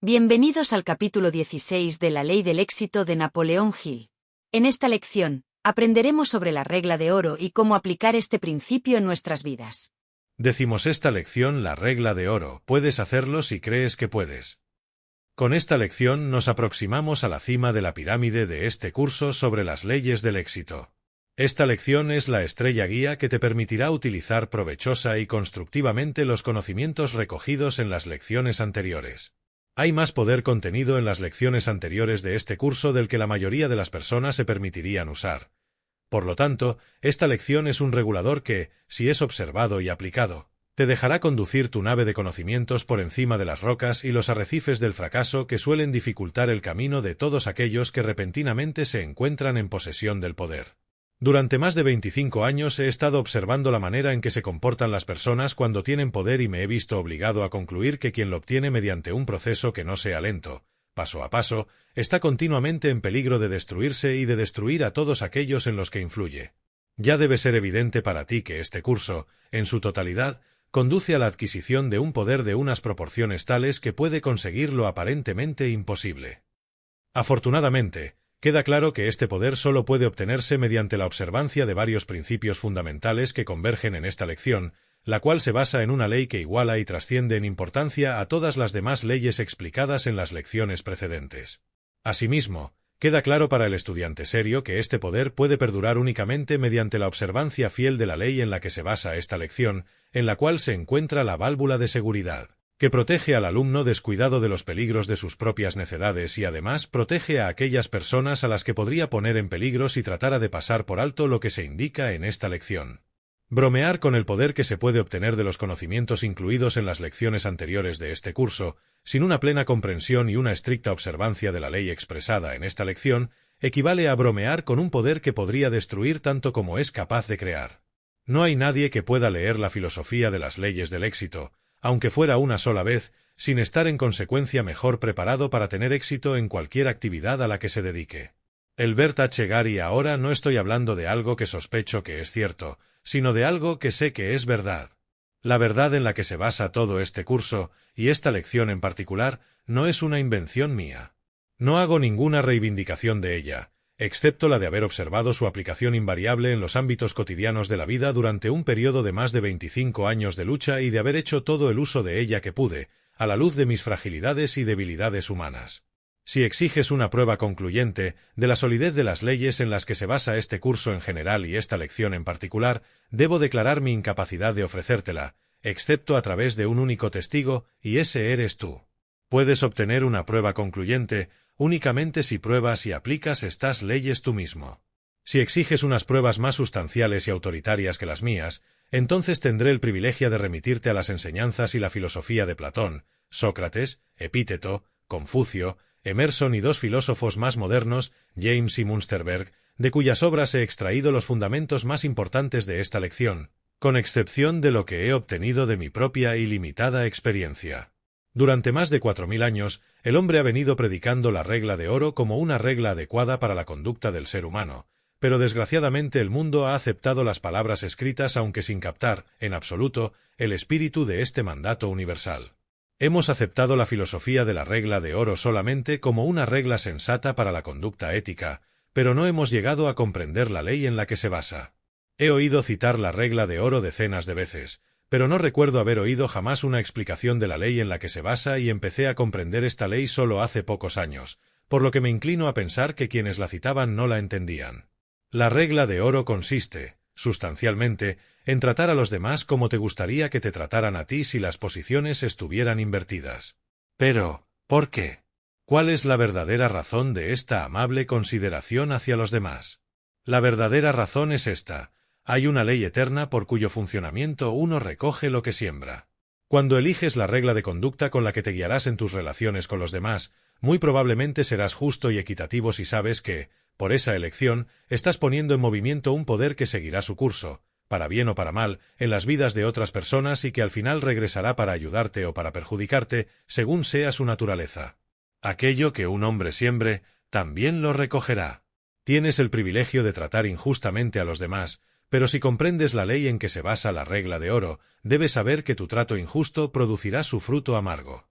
Bienvenidos al capítulo 16 de La Ley del Éxito de Napoleón Hill. En esta lección, aprenderemos sobre la regla de oro y cómo aplicar este principio en nuestras vidas. Decimos esta lección la regla de oro, puedes hacerlo si crees que puedes. Con esta lección nos aproximamos a la cima de la pirámide de este curso sobre las leyes del éxito. Esta lección es la estrella guía que te permitirá utilizar provechosa y constructivamente los conocimientos recogidos en las lecciones anteriores. Hay más poder contenido en las lecciones anteriores de este curso del que la mayoría de las personas se permitirían usar. Por lo tanto, esta lección es un regulador que, si es observado y aplicado, te dejará conducir tu nave de conocimientos por encima de las rocas y los arrecifes del fracaso que suelen dificultar el camino de todos aquellos que repentinamente se encuentran en posesión del poder. Durante más de 25 años he estado observando la manera en que se comportan las personas cuando tienen poder y me he visto obligado a concluir que quien lo obtiene mediante un proceso que no sea lento, paso a paso, está continuamente en peligro de destruirse y de destruir a todos aquellos en los que influye. Ya debe ser evidente para ti que este curso, en su totalidad, conduce a la adquisición de un poder de unas proporciones tales que puede conseguir lo aparentemente imposible. Afortunadamente, queda claro que este poder solo puede obtenerse mediante la observancia de varios principios fundamentales que convergen en esta lección, la cual se basa en una ley que iguala y trasciende en importancia a todas las demás leyes explicadas en las lecciones precedentes. Asimismo, queda claro para el estudiante serio que este poder puede perdurar únicamente mediante la observancia fiel de la ley en la que se basa esta lección, en la cual se encuentra la válvula de seguridad, que protege al alumno descuidado de los peligros de sus propias necedades y además protege a aquellas personas a las que podría poner en peligro si tratara de pasar por alto lo que se indica en esta lección. Bromear con el poder que se puede obtener de los conocimientos incluidos en las lecciones anteriores de este curso, sin una plena comprensión y una estricta observancia de la ley expresada en esta lección, equivale a bromear con un poder que podría destruir tanto como es capaz de crear. No hay nadie que pueda leer la filosofía de las leyes del éxito, aunque fuera una sola vez, sin estar en consecuencia mejor preparado para tener éxito en cualquier actividad a la que se dedique. Albert H. Gary, ahora no estoy hablando de algo que sospecho que es cierto, sino de algo que sé que es verdad. La verdad en la que se basa todo este curso, y esta lección en particular, no es una invención mía. No hago ninguna reivindicación de ella, excepto la de haber observado su aplicación invariable en los ámbitos cotidianos de la vida durante un periodo de más de 25 años de lucha y de haber hecho todo el uso de ella que pude, a la luz de mis fragilidades y debilidades humanas. Si exiges una prueba concluyente de la solidez de las leyes en las que se basa este curso en general y esta lección en particular, debo declarar mi incapacidad de ofrecértela, excepto a través de un único testigo, y ese eres tú. Puedes obtener una prueba concluyente únicamente si pruebas y aplicas estas leyes tú mismo. Si exiges unas pruebas más sustanciales y autoritarias que las mías, entonces tendré el privilegio de remitirte a las enseñanzas y la filosofía de Platón, Sócrates, Epíteto, Confucio, Emerson y dos filósofos más modernos, James y Münsterberg, de cuyas obras he extraído los fundamentos más importantes de esta lección, con excepción de lo que he obtenido de mi propia y limitada experiencia. Durante más de 4000 años, el hombre ha venido predicando la regla de oro como una regla adecuada para la conducta del ser humano, pero desgraciadamente el mundo ha aceptado las palabras escritas aunque sin captar, en absoluto, el espíritu de este mandato universal. Hemos aceptado la filosofía de la regla de oro solamente como una regla sensata para la conducta ética, pero no hemos llegado a comprender la ley en la que se basa. He oído citar la regla de oro decenas de veces, pero no recuerdo haber oído jamás una explicación de la ley en la que se basa y empecé a comprender esta ley solo hace pocos años, por lo que me inclino a pensar que quienes la citaban no la entendían. La regla de oro consiste, sustancialmente, en tratar a los demás como te gustaría que te trataran a ti si las posiciones estuvieran invertidas. Pero, ¿por qué? ¿Cuál es la verdadera razón de esta amable consideración hacia los demás? La verdadera razón es esta: hay una ley eterna por cuyo funcionamiento uno recoge lo que siembra. Cuando eliges la regla de conducta con la que te guiarás en tus relaciones con los demás, muy probablemente serás justo y equitativo si sabes que, por esa elección, estás poniendo en movimiento un poder que seguirá su curso, para bien o para mal, en las vidas de otras personas y que al final regresará para ayudarte o para perjudicarte, según sea su naturaleza. Aquello que un hombre siembre, también lo recogerá. Tienes el privilegio de tratar injustamente a los demás, pero si comprendes la ley en que se basa la regla de oro, debes saber que tu trato injusto producirá su fruto amargo.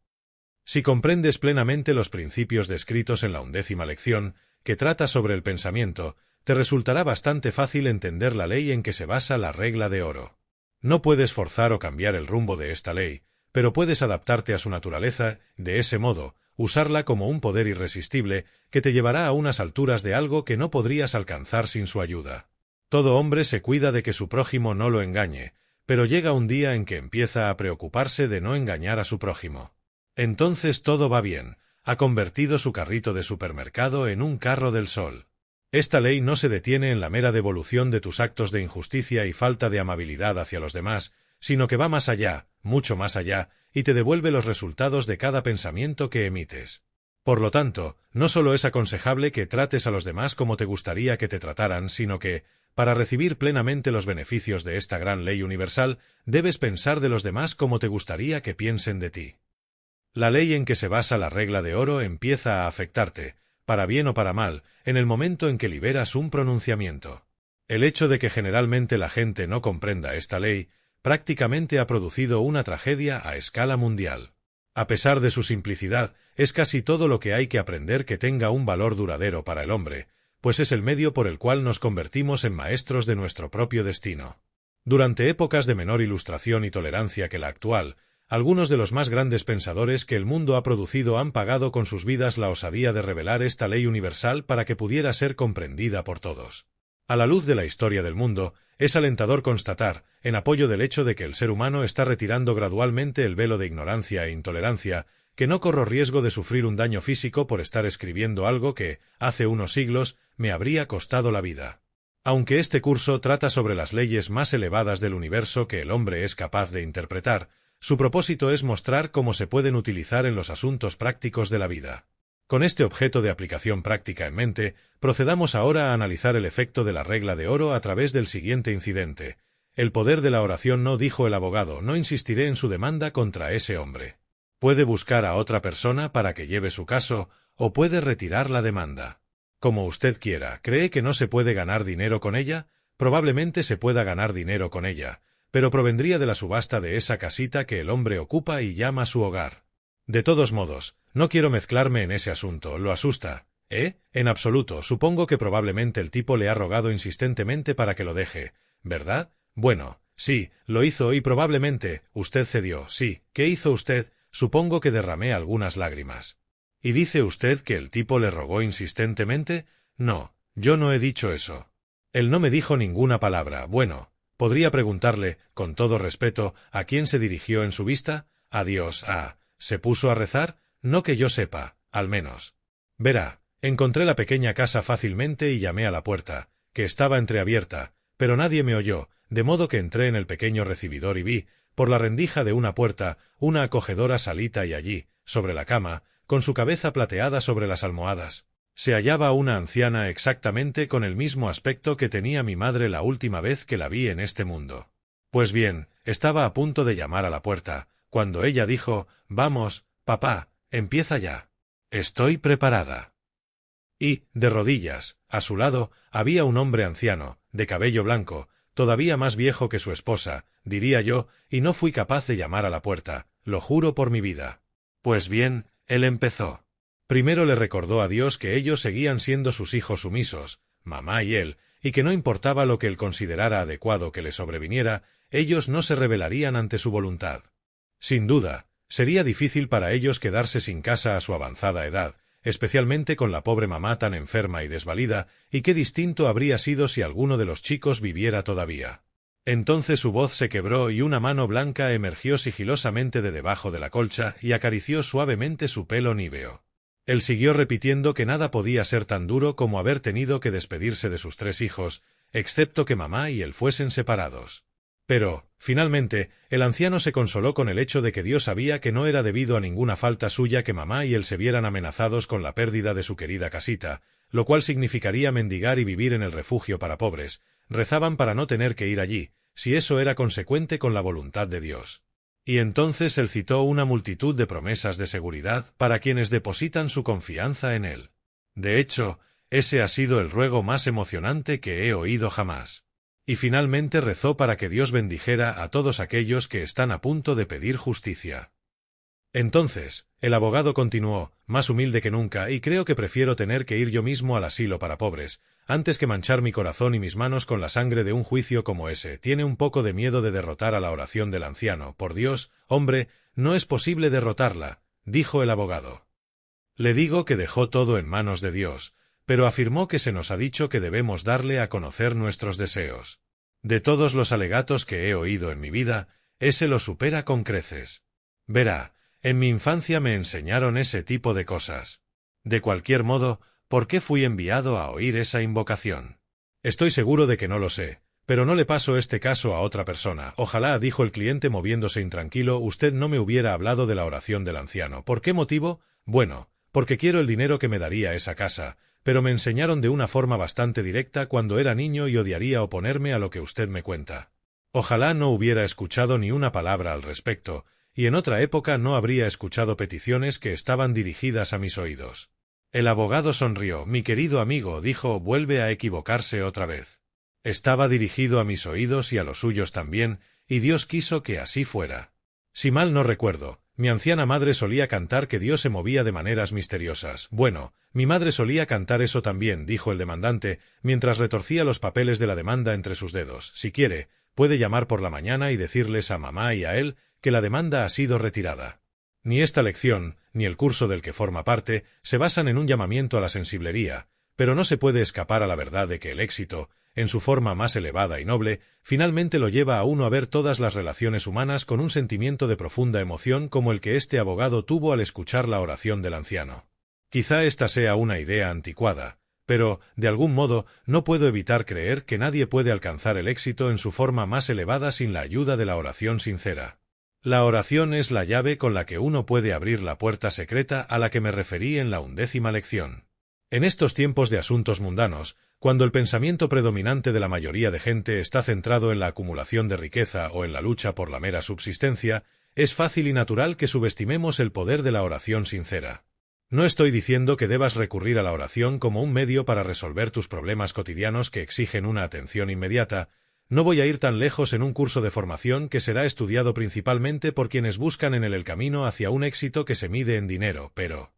Si comprendes plenamente los principios descritos en la 11ª lección, que trata sobre el pensamiento, te resultará bastante fácil entender la ley en que se basa la regla de oro. No puedes forzar o cambiar el rumbo de esta ley, pero puedes adaptarte a su naturaleza, de ese modo, usarla como un poder irresistible que te llevará a unas alturas de algo que no podrías alcanzar sin su ayuda. Todo hombre se cuida de que su prójimo no lo engañe, pero llega un día en que empieza a preocuparse de no engañar a su prójimo. Entonces todo va bien, ha convertido su carrito de supermercado en un carro del sol. Esta ley no se detiene en la mera devolución de tus actos de injusticia y falta de amabilidad hacia los demás, sino que va más allá, mucho más allá, y te devuelve los resultados de cada pensamiento que emites. Por lo tanto, no solo es aconsejable que trates a los demás como te gustaría que te trataran, sino que, para recibir plenamente los beneficios de esta gran ley universal, debes pensar de los demás como te gustaría que piensen de ti. La ley en que se basa la regla de oro empieza a afectarte, para bien o para mal, en el momento en que liberas un pronunciamiento. El hecho de que generalmente la gente no comprenda esta ley, prácticamente ha producido una tragedia a escala mundial. A pesar de su simplicidad, es casi todo lo que hay que aprender que tenga un valor duradero para el hombre, pues es el medio por el cual nos convertimos en maestros de nuestro propio destino. Durante épocas de menor ilustración y tolerancia que la actual, algunos de los más grandes pensadores que el mundo ha producido han pagado con sus vidas la osadía de revelar esta ley universal para que pudiera ser comprendida por todos. A la luz de la historia del mundo, es alentador constatar, en apoyo del hecho de que el ser humano está retirando gradualmente el velo de ignorancia e intolerancia, que no corro riesgo de sufrir un daño físico por estar escribiendo algo que, hace unos siglos, me habría costado la vida. Aunque este curso trata sobre las leyes más elevadas del universo que el hombre es capaz de interpretar, su propósito es mostrar cómo se pueden utilizar en los asuntos prácticos de la vida. Con este objeto de aplicación práctica en mente, procedamos ahora a analizar el efecto de la regla de oro a través del siguiente incidente. El poder de la oración no, dijo el abogado, no insistiré en su demanda contra ese hombre. Puede buscar a otra persona para que lleve su caso, o puede retirar la demanda. Como usted quiera. ¿Cree que no se puede ganar dinero con ella? Probablemente se pueda ganar dinero con ella, pero provendría de la subasta de esa casita que el hombre ocupa y llama su hogar. De todos modos, no quiero mezclarme en ese asunto, ¿lo asusta? En absoluto, supongo que probablemente el tipo le ha rogado insistentemente para que lo deje, ¿verdad? Bueno, sí, lo hizo y probablemente, usted cedió, sí. ¿Qué hizo usted? Supongo que derramé algunas lágrimas. ¿Y dice usted que el tipo le rogó insistentemente? No, yo no he dicho eso. Él no me dijo ninguna palabra. Bueno, podría preguntarle, con todo respeto, ¿a quién se dirigió en su vista? A Dios. ¿Se puso a rezar? No que yo sepa, al menos. Verá, encontré la pequeña casa fácilmente y llamé a la puerta, que estaba entreabierta, pero nadie me oyó, de modo que entré en el pequeño recibidor y vi, por la rendija de una puerta, una acogedora salita y allí, sobre la cama, con su cabeza plateada sobre las almohadas, se hallaba una anciana exactamente con el mismo aspecto que tenía mi madre la última vez que la vi en este mundo. Pues bien, estaba a punto de llamar a la puerta, cuando ella dijo, «Vamos, papá, empieza ya. Estoy preparada». Y, de rodillas, a su lado, había un hombre anciano, de cabello blanco, todavía más viejo que su esposa, diría yo, y no fui capaz de llamar a la puerta, lo juro por mi vida. Pues bien, él empezó. Primero le recordó a Dios que ellos seguían siendo sus hijos sumisos, mamá y él, y que no importaba lo que él considerara adecuado que le sobreviniera, ellos no se rebelarían ante su voluntad. Sin duda, sería difícil para ellos quedarse sin casa a su avanzada edad, especialmente con la pobre mamá tan enferma y desvalida, y qué distinto habría sido si alguno de los chicos viviera todavía. Entonces su voz se quebró y una mano blanca emergió sigilosamente de debajo de la colcha y acarició suavemente su pelo níveo. Él siguió repitiendo que nada podía ser tan duro como haber tenido que despedirse de sus 3 hijos, excepto que mamá y él fuesen separados. Pero, finalmente, el anciano se consoló con el hecho de que Dios sabía que no era debido a ninguna falta suya que mamá y él se vieran amenazados con la pérdida de su querida casita, lo cual significaría mendigar y vivir en el refugio para pobres. Rezaban para no tener que ir allí, si eso era consecuente con la voluntad de Dios. Y entonces él citó una multitud de promesas de seguridad para quienes depositan su confianza en él. De hecho, ese ha sido el ruego más emocionante que he oído jamás. Y finalmente rezó para que Dios bendijera a todos aquellos que están a punto de pedir justicia. Entonces, el abogado continuó, más humilde que nunca, y creo que prefiero tener que ir yo mismo al asilo para pobres, antes que manchar mi corazón y mis manos con la sangre de un juicio como ese. Tiene un poco de miedo de derrotar a la oración del anciano. Por Dios, hombre, no es posible derrotarla, dijo el abogado. Le digo que dejó todo en manos de Dios, pero afirmó que se nos ha dicho que debemos darle a conocer nuestros deseos. De todos los alegatos que he oído en mi vida, ese lo supera con creces. Verá, en mi infancia me enseñaron ese tipo de cosas. De cualquier modo, ¿por qué fui enviado a oír esa invocación? Estoy seguro de que no lo sé, pero no le paso este caso a otra persona. Ojalá, dijo el cliente moviéndose intranquilo, usted no me hubiera hablado de la oración del anciano. ¿Por qué motivo? Bueno, porque quiero el dinero que me daría esa casa, pero me enseñaron de una forma bastante directa cuando era niño y odiaría oponerme a lo que usted me cuenta. Ojalá no hubiera escuchado ni una palabra al respecto, y en otra época no habría escuchado peticiones que estaban dirigidas a mis oídos. El abogado sonrió. Mi querido amigo, dijo, vuelve a equivocarse otra vez. Estaba dirigido a mis oídos y a los suyos también, y Dios quiso que así fuera. Si mal no recuerdo, mi anciana madre solía cantar que Dios se movía de maneras misteriosas. Bueno, mi madre solía cantar eso también, dijo el demandante, mientras retorcía los papeles de la demanda entre sus dedos. Si quiere, puede llamar por la mañana y decirles a mamá y a él que la demanda ha sido retirada. Ni esta lección, ni el curso del que forma parte, se basan en un llamamiento a la sensiblería, pero no se puede escapar a la verdad de que el éxito, en su forma más elevada y noble, finalmente lo lleva a uno a ver todas las relaciones humanas con un sentimiento de profunda emoción como el que este abogado tuvo al escuchar la oración del anciano. Quizá esta sea una idea anticuada, pero, de algún modo, no puedo evitar creer que nadie puede alcanzar el éxito en su forma más elevada sin la ayuda de la oración sincera. La oración es la llave con la que uno puede abrir la puerta secreta a la que me referí en la 11ª lección. En estos tiempos de asuntos mundanos, cuando el pensamiento predominante de la mayoría de gente está centrado en la acumulación de riqueza o en la lucha por la mera subsistencia, es fácil y natural que subestimemos el poder de la oración sincera. No estoy diciendo que debas recurrir a la oración como un medio para resolver tus problemas cotidianos que exigen una atención inmediata. No voy a ir tan lejos en un curso de formación que será estudiado principalmente por quienes buscan en él el camino hacia un éxito que se mide en dinero, pero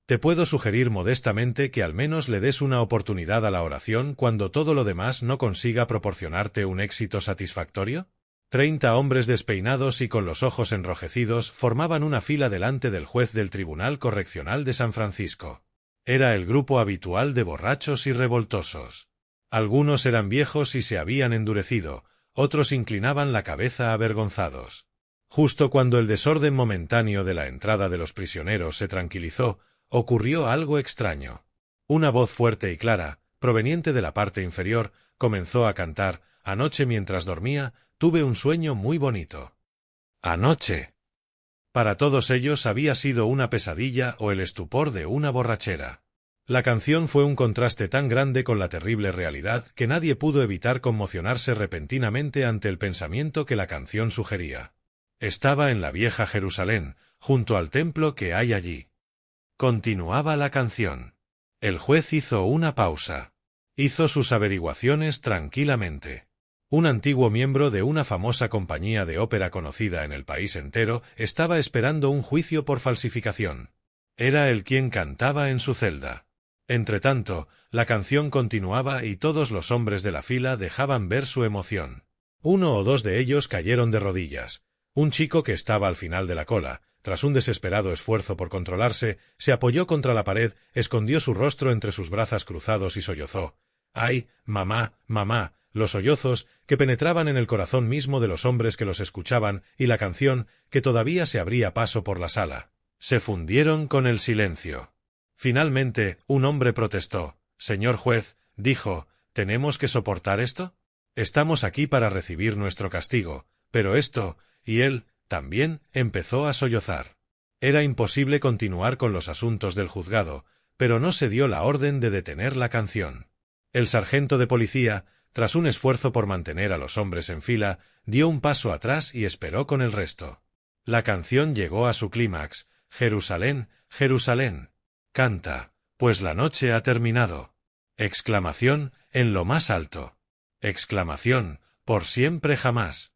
te puedo sugerir modestamente que al menos le des una oportunidad a la oración cuando todo lo demás no consiga proporcionarte un éxito satisfactorio. 30 hombres despeinados y con los ojos enrojecidos formaban una fila delante del juez del Tribunal Correccional de San Francisco. Era el grupo habitual de borrachos y revoltosos. Algunos eran viejos y se habían endurecido, otros inclinaban la cabeza avergonzados. Justo cuando el desorden momentáneo de la entrada de los prisioneros se tranquilizó, ocurrió algo extraño. Una voz fuerte y clara, proveniente de la parte inferior, comenzó a cantar: «Anoche mientras dormía, tuve un sueño muy bonito». Anoche. Para todos ellos había sido una pesadilla o el estupor de una borrachera. La canción fue un contraste tan grande con la terrible realidad que nadie pudo evitar conmocionarse repentinamente ante el pensamiento que la canción sugería. Estaba en la vieja Jerusalén, junto al templo que hay allí. Continuaba la canción. El juez hizo una pausa. Hizo sus averiguaciones tranquilamente. Un antiguo miembro de una famosa compañía de ópera conocida en el país entero estaba esperando un juicio por falsificación. Era él quien cantaba en su celda. Entretanto, la canción continuaba y todos los hombres de la fila dejaban ver su emoción. Uno o dos de ellos cayeron de rodillas. Un chico que estaba al final de la cola, tras un desesperado esfuerzo por controlarse, se apoyó contra la pared, escondió su rostro entre sus brazos cruzados y sollozó. ¡Ay, mamá, mamá! Los sollozos, que penetraban en el corazón mismo de los hombres que los escuchaban, y la canción, que todavía se abría paso por la sala, se fundieron con el silencio. Finalmente, un hombre protestó. «Señor juez», dijo, «¿tenemos que soportar esto? Estamos aquí para recibir nuestro castigo, pero esto…» y él, también, empezó a sollozar. Era imposible continuar con los asuntos del juzgado, pero no se dio la orden de detener la canción. El sargento de policía, tras un esfuerzo por mantener a los hombres en fila, dio un paso atrás y esperó con el resto. La canción llegó a su clímax. «Jerusalén, Jerusalén, canta, pues la noche ha terminado». Exclamación, en lo más alto. Exclamación, por siempre jamás.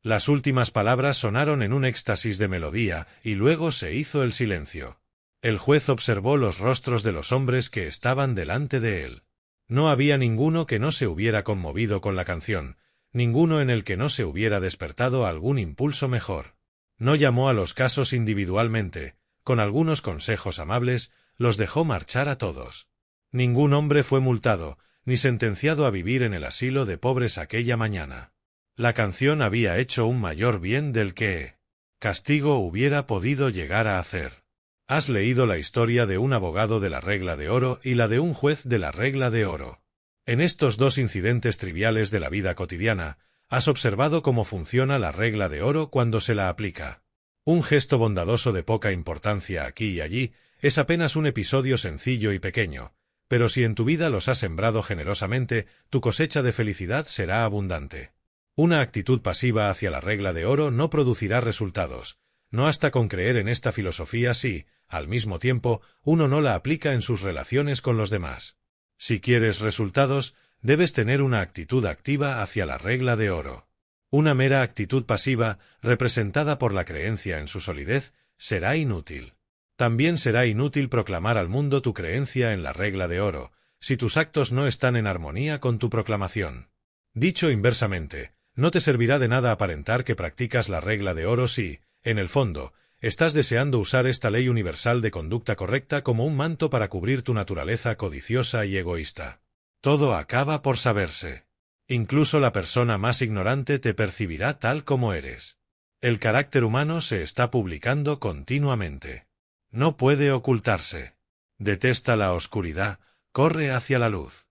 Las últimas palabras sonaron en un éxtasis de melodía, y luego se hizo el silencio. El juez observó los rostros de los hombres que estaban delante de él. No había ninguno que no se hubiera conmovido con la canción, ninguno en el que no se hubiera despertado algún impulso mejor. No llamó a los casos individualmente, con algunos consejos amables, los dejó marchar a todos. Ningún hombre fue multado, ni sentenciado a vivir en el asilo de pobres aquella mañana. La canción había hecho un mayor bien del que castigo hubiera podido llegar a hacer. Has leído la historia de un abogado de la regla de oro y la de un juez de la regla de oro. En estos dos incidentes triviales de la vida cotidiana, has observado cómo funciona la regla de oro cuando se la aplica. Un gesto bondadoso de poca importancia aquí y allí es apenas un episodio sencillo y pequeño, pero si en tu vida los has sembrado generosamente, tu cosecha de felicidad será abundante. Una actitud pasiva hacia la regla de oro no producirá resultados, no hasta con creer en esta filosofía si, al mismo tiempo, uno no la aplica en sus relaciones con los demás. Si quieres resultados, debes tener una actitud activa hacia la regla de oro. Una mera actitud pasiva, representada por la creencia en su solidez, será inútil. También será inútil proclamar al mundo tu creencia en la regla de oro, si tus actos no están en armonía con tu proclamación. Dicho inversamente, no te servirá de nada aparentar que practicas la regla de oro si, en el fondo, estás deseando usar esta ley universal de conducta correcta como un manto para cubrir tu naturaleza codiciosa y egoísta. Todo acaba por saberse. Incluso la persona más ignorante te percibirá tal como eres. El carácter humano se está publicando continuamente. No puede ocultarse. Detesta la oscuridad, corre hacia la luz.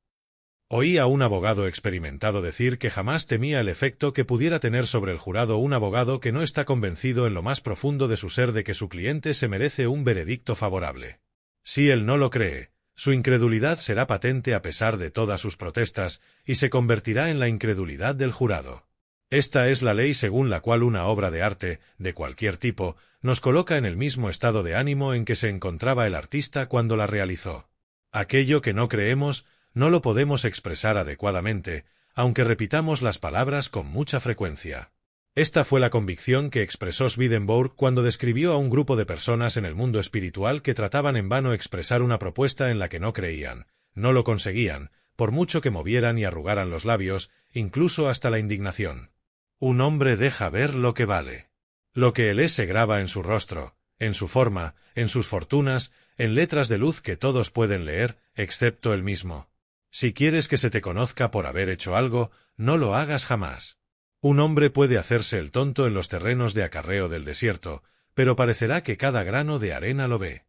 Oí a un abogado experimentado decir que jamás temía el efecto que pudiera tener sobre el jurado un abogado que no está convencido en lo más profundo de su ser de que su cliente se merece un veredicto favorable. Si él no lo cree, su incredulidad será patente a pesar de todas sus protestas y se convertirá en la incredulidad del jurado. Esta es la ley según la cual una obra de arte, de cualquier tipo, nos coloca en el mismo estado de ánimo en que se encontraba el artista cuando la realizó. Aquello que no creemos, no lo podemos expresar adecuadamente, aunque repitamos las palabras con mucha frecuencia. Esta fue la convicción que expresó Swedenborg cuando describió a un grupo de personas en el mundo espiritual que trataban en vano expresar una propuesta en la que no creían, no lo conseguían, por mucho que movieran y arrugaran los labios, incluso hasta la indignación. Un hombre deja ver lo que vale. Lo que él es se graba en su rostro, en su forma, en sus fortunas, en letras de luz que todos pueden leer, excepto él mismo. Si quieres que se te conozca por haber hecho algo, no lo hagas jamás. Un hombre puede hacerse el tonto en los terrenos de acarreo del desierto, pero parecerá que cada grano de arena lo ve.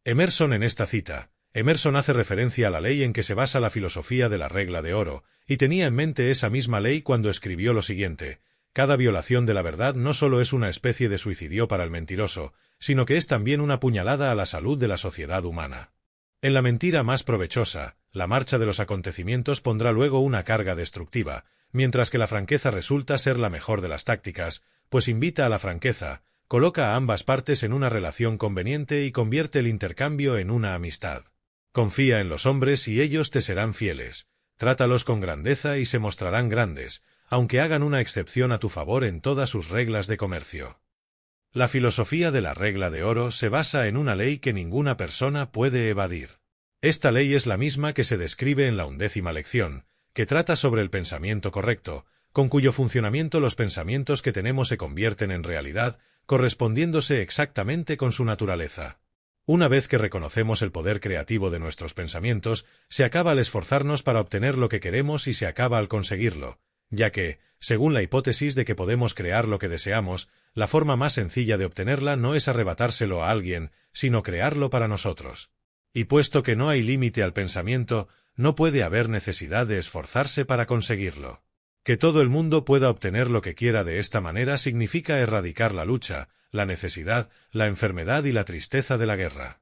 Emerson en esta cita, Emerson hace referencia a la ley en que se basa la filosofía de la regla de oro, y tenía en mente esa misma ley cuando escribió lo siguiente: cada violación de la verdad no solo es una especie de suicidio para el mentiroso, sino que es también una puñalada a la salud de la sociedad humana. En la mentira más provechosa, la marcha de los acontecimientos pondrá luego una carga destructiva, mientras que la franqueza resulta ser la mejor de las tácticas, pues invita a la franqueza, coloca a ambas partes en una relación conveniente y convierte el intercambio en una amistad. Confía en los hombres y ellos te serán fieles. Trátalos con grandeza y se mostrarán grandes, aunque hagan una excepción a tu favor en todas sus reglas de comercio. La filosofía de la regla de oro se basa en una ley que ninguna persona puede evadir. Esta ley es la misma que se describe en la 11ª lección, que trata sobre el pensamiento correcto, con cuyo funcionamiento los pensamientos que tenemos se convierten en realidad, correspondiéndose exactamente con su naturaleza. Una vez que reconocemos el poder creativo de nuestros pensamientos, se acaba al esforzarnos para obtener lo que queremos y se acaba al conseguirlo, ya que, según la hipótesis de que podemos crear lo que deseamos, la forma más sencilla de obtenerla no es arrebatárselo a alguien, sino crearlo para nosotros. Y puesto que no hay límite al pensamiento, no puede haber necesidad de esforzarse para conseguirlo. Que todo el mundo pueda obtener lo que quiera de esta manera significa erradicar la lucha, la necesidad, la enfermedad y la tristeza de la guerra.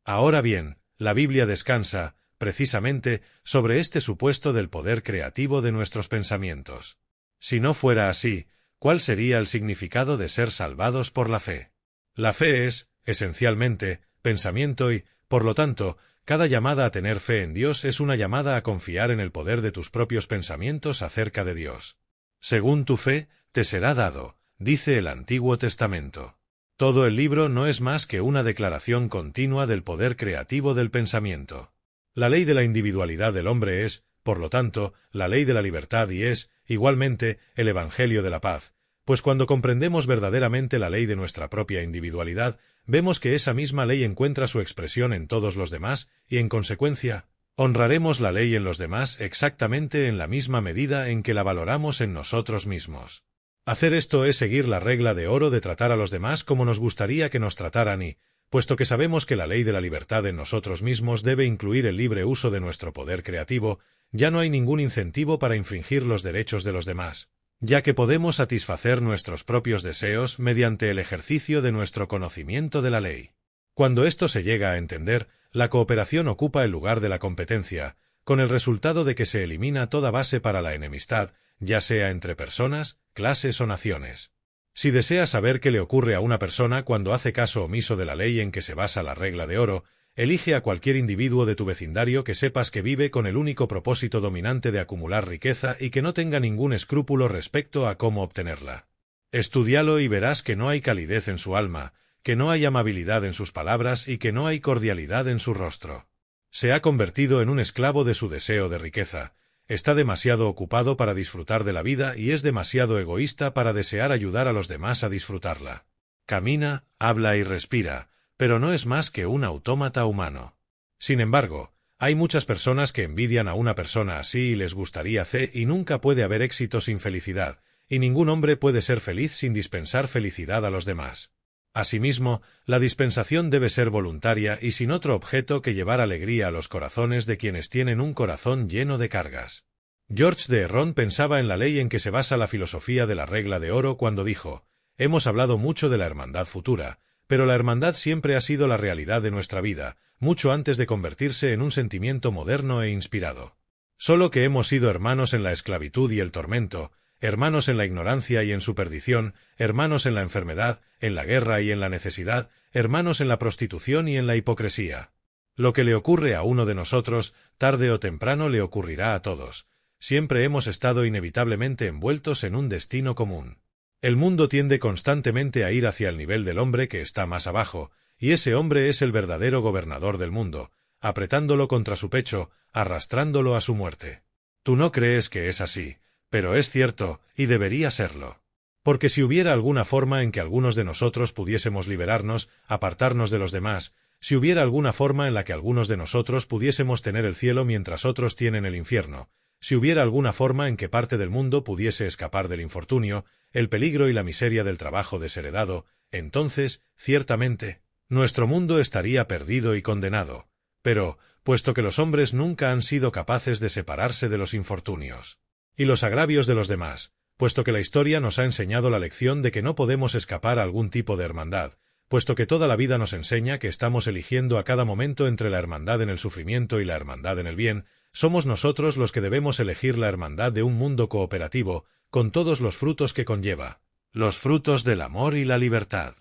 Ahora bien, la Biblia descansa, precisamente, sobre este supuesto del poder creativo de nuestros pensamientos. Si no fuera así, ¿cuál sería el significado de ser salvados por la fe? La fe es, esencialmente, pensamiento y, por lo tanto, cada llamada a tener fe en Dios es una llamada a confiar en el poder de tus propios pensamientos acerca de Dios. Según tu fe, te será dado, dice el Antiguo Testamento. Todo el libro no es más que una declaración continua del poder creativo del pensamiento. La ley de la individualidad del hombre es, por lo tanto, la ley de la libertad y es, igualmente, el Evangelio de la paz, pues cuando comprendemos verdaderamente la ley de nuestra propia individualidad, vemos que esa misma ley encuentra su expresión en todos los demás y, en consecuencia, honraremos la ley en los demás exactamente en la misma medida en que la valoramos en nosotros mismos. Hacer esto es seguir la regla de oro de tratar a los demás como nos gustaría que nos trataran y, puesto que sabemos que la ley de la libertad en nosotros mismos debe incluir el libre uso de nuestro poder creativo, ya no hay ningún incentivo para infringir los derechos de los demás, ya que podemos satisfacer nuestros propios deseos mediante el ejercicio de nuestro conocimiento de la ley. Cuando esto se llega a entender, la cooperación ocupa el lugar de la competencia, con el resultado de que se elimina toda base para la enemistad, ya sea entre personas, clases o naciones. Si deseas saber qué le ocurre a una persona cuando hace caso omiso de la ley en que se basa la regla de oro, elige a cualquier individuo de tu vecindario que sepas que vive con el único propósito dominante de acumular riqueza y que no tenga ningún escrúpulo respecto a cómo obtenerla. Estúdialo y verás que no hay calidez en su alma, que no hay amabilidad en sus palabras y que no hay cordialidad en su rostro. Se ha convertido en un esclavo de su deseo de riqueza, está demasiado ocupado para disfrutar de la vida y es demasiado egoísta para desear ayudar a los demás a disfrutarla. Camina, habla y respira, pero no es más que un autómata humano. Sin embargo, hay muchas personas que envidian a una persona así y les gustaría hacer y nunca puede haber éxito sin felicidad, y ningún hombre puede ser feliz sin dispensar felicidad a los demás. Asimismo, la dispensación debe ser voluntaria y sin otro objeto que llevar alegría a los corazones de quienes tienen un corazón lleno de cargas. George de Herron pensaba en la ley en que se basa la filosofía de la regla de oro cuando dijo: «Hemos hablado mucho de la hermandad futura, pero la hermandad siempre ha sido la realidad de nuestra vida, mucho antes de convertirse en un sentimiento moderno e inspirado. Solo que hemos sido hermanos en la esclavitud y el tormento, hermanos en la ignorancia y en su perdición, hermanos en la enfermedad, en la guerra y en la necesidad, hermanos en la prostitución y en la hipocresía. Lo que le ocurre a uno de nosotros, tarde o temprano le ocurrirá a todos. Siempre hemos estado inevitablemente envueltos en un destino común. El mundo tiende constantemente a ir hacia el nivel del hombre que está más abajo, y ese hombre es el verdadero gobernador del mundo, apretándolo contra su pecho, arrastrándolo a su muerte. Tú no crees que es así, pero es cierto, y debería serlo. Porque si hubiera alguna forma en que algunos de nosotros pudiésemos liberarnos, apartarnos de los demás, si hubiera alguna forma en la que algunos de nosotros pudiésemos tener el cielo mientras otros tienen el infierno, si hubiera alguna forma en que parte del mundo pudiese escapar del infortunio, el peligro y la miseria del trabajo desheredado, entonces, ciertamente, nuestro mundo estaría perdido y condenado. Pero, puesto que los hombres nunca han sido capaces de separarse de los infortunios y los agravios de los demás, puesto que la historia nos ha enseñado la lección de que no podemos escapar a algún tipo de hermandad, puesto que toda la vida nos enseña que estamos eligiendo a cada momento entre la hermandad en el sufrimiento y la hermandad en el bien, somos nosotros los que debemos elegir la hermandad de un mundo cooperativo, con todos los frutos que conlleva, los frutos del amor y la libertad.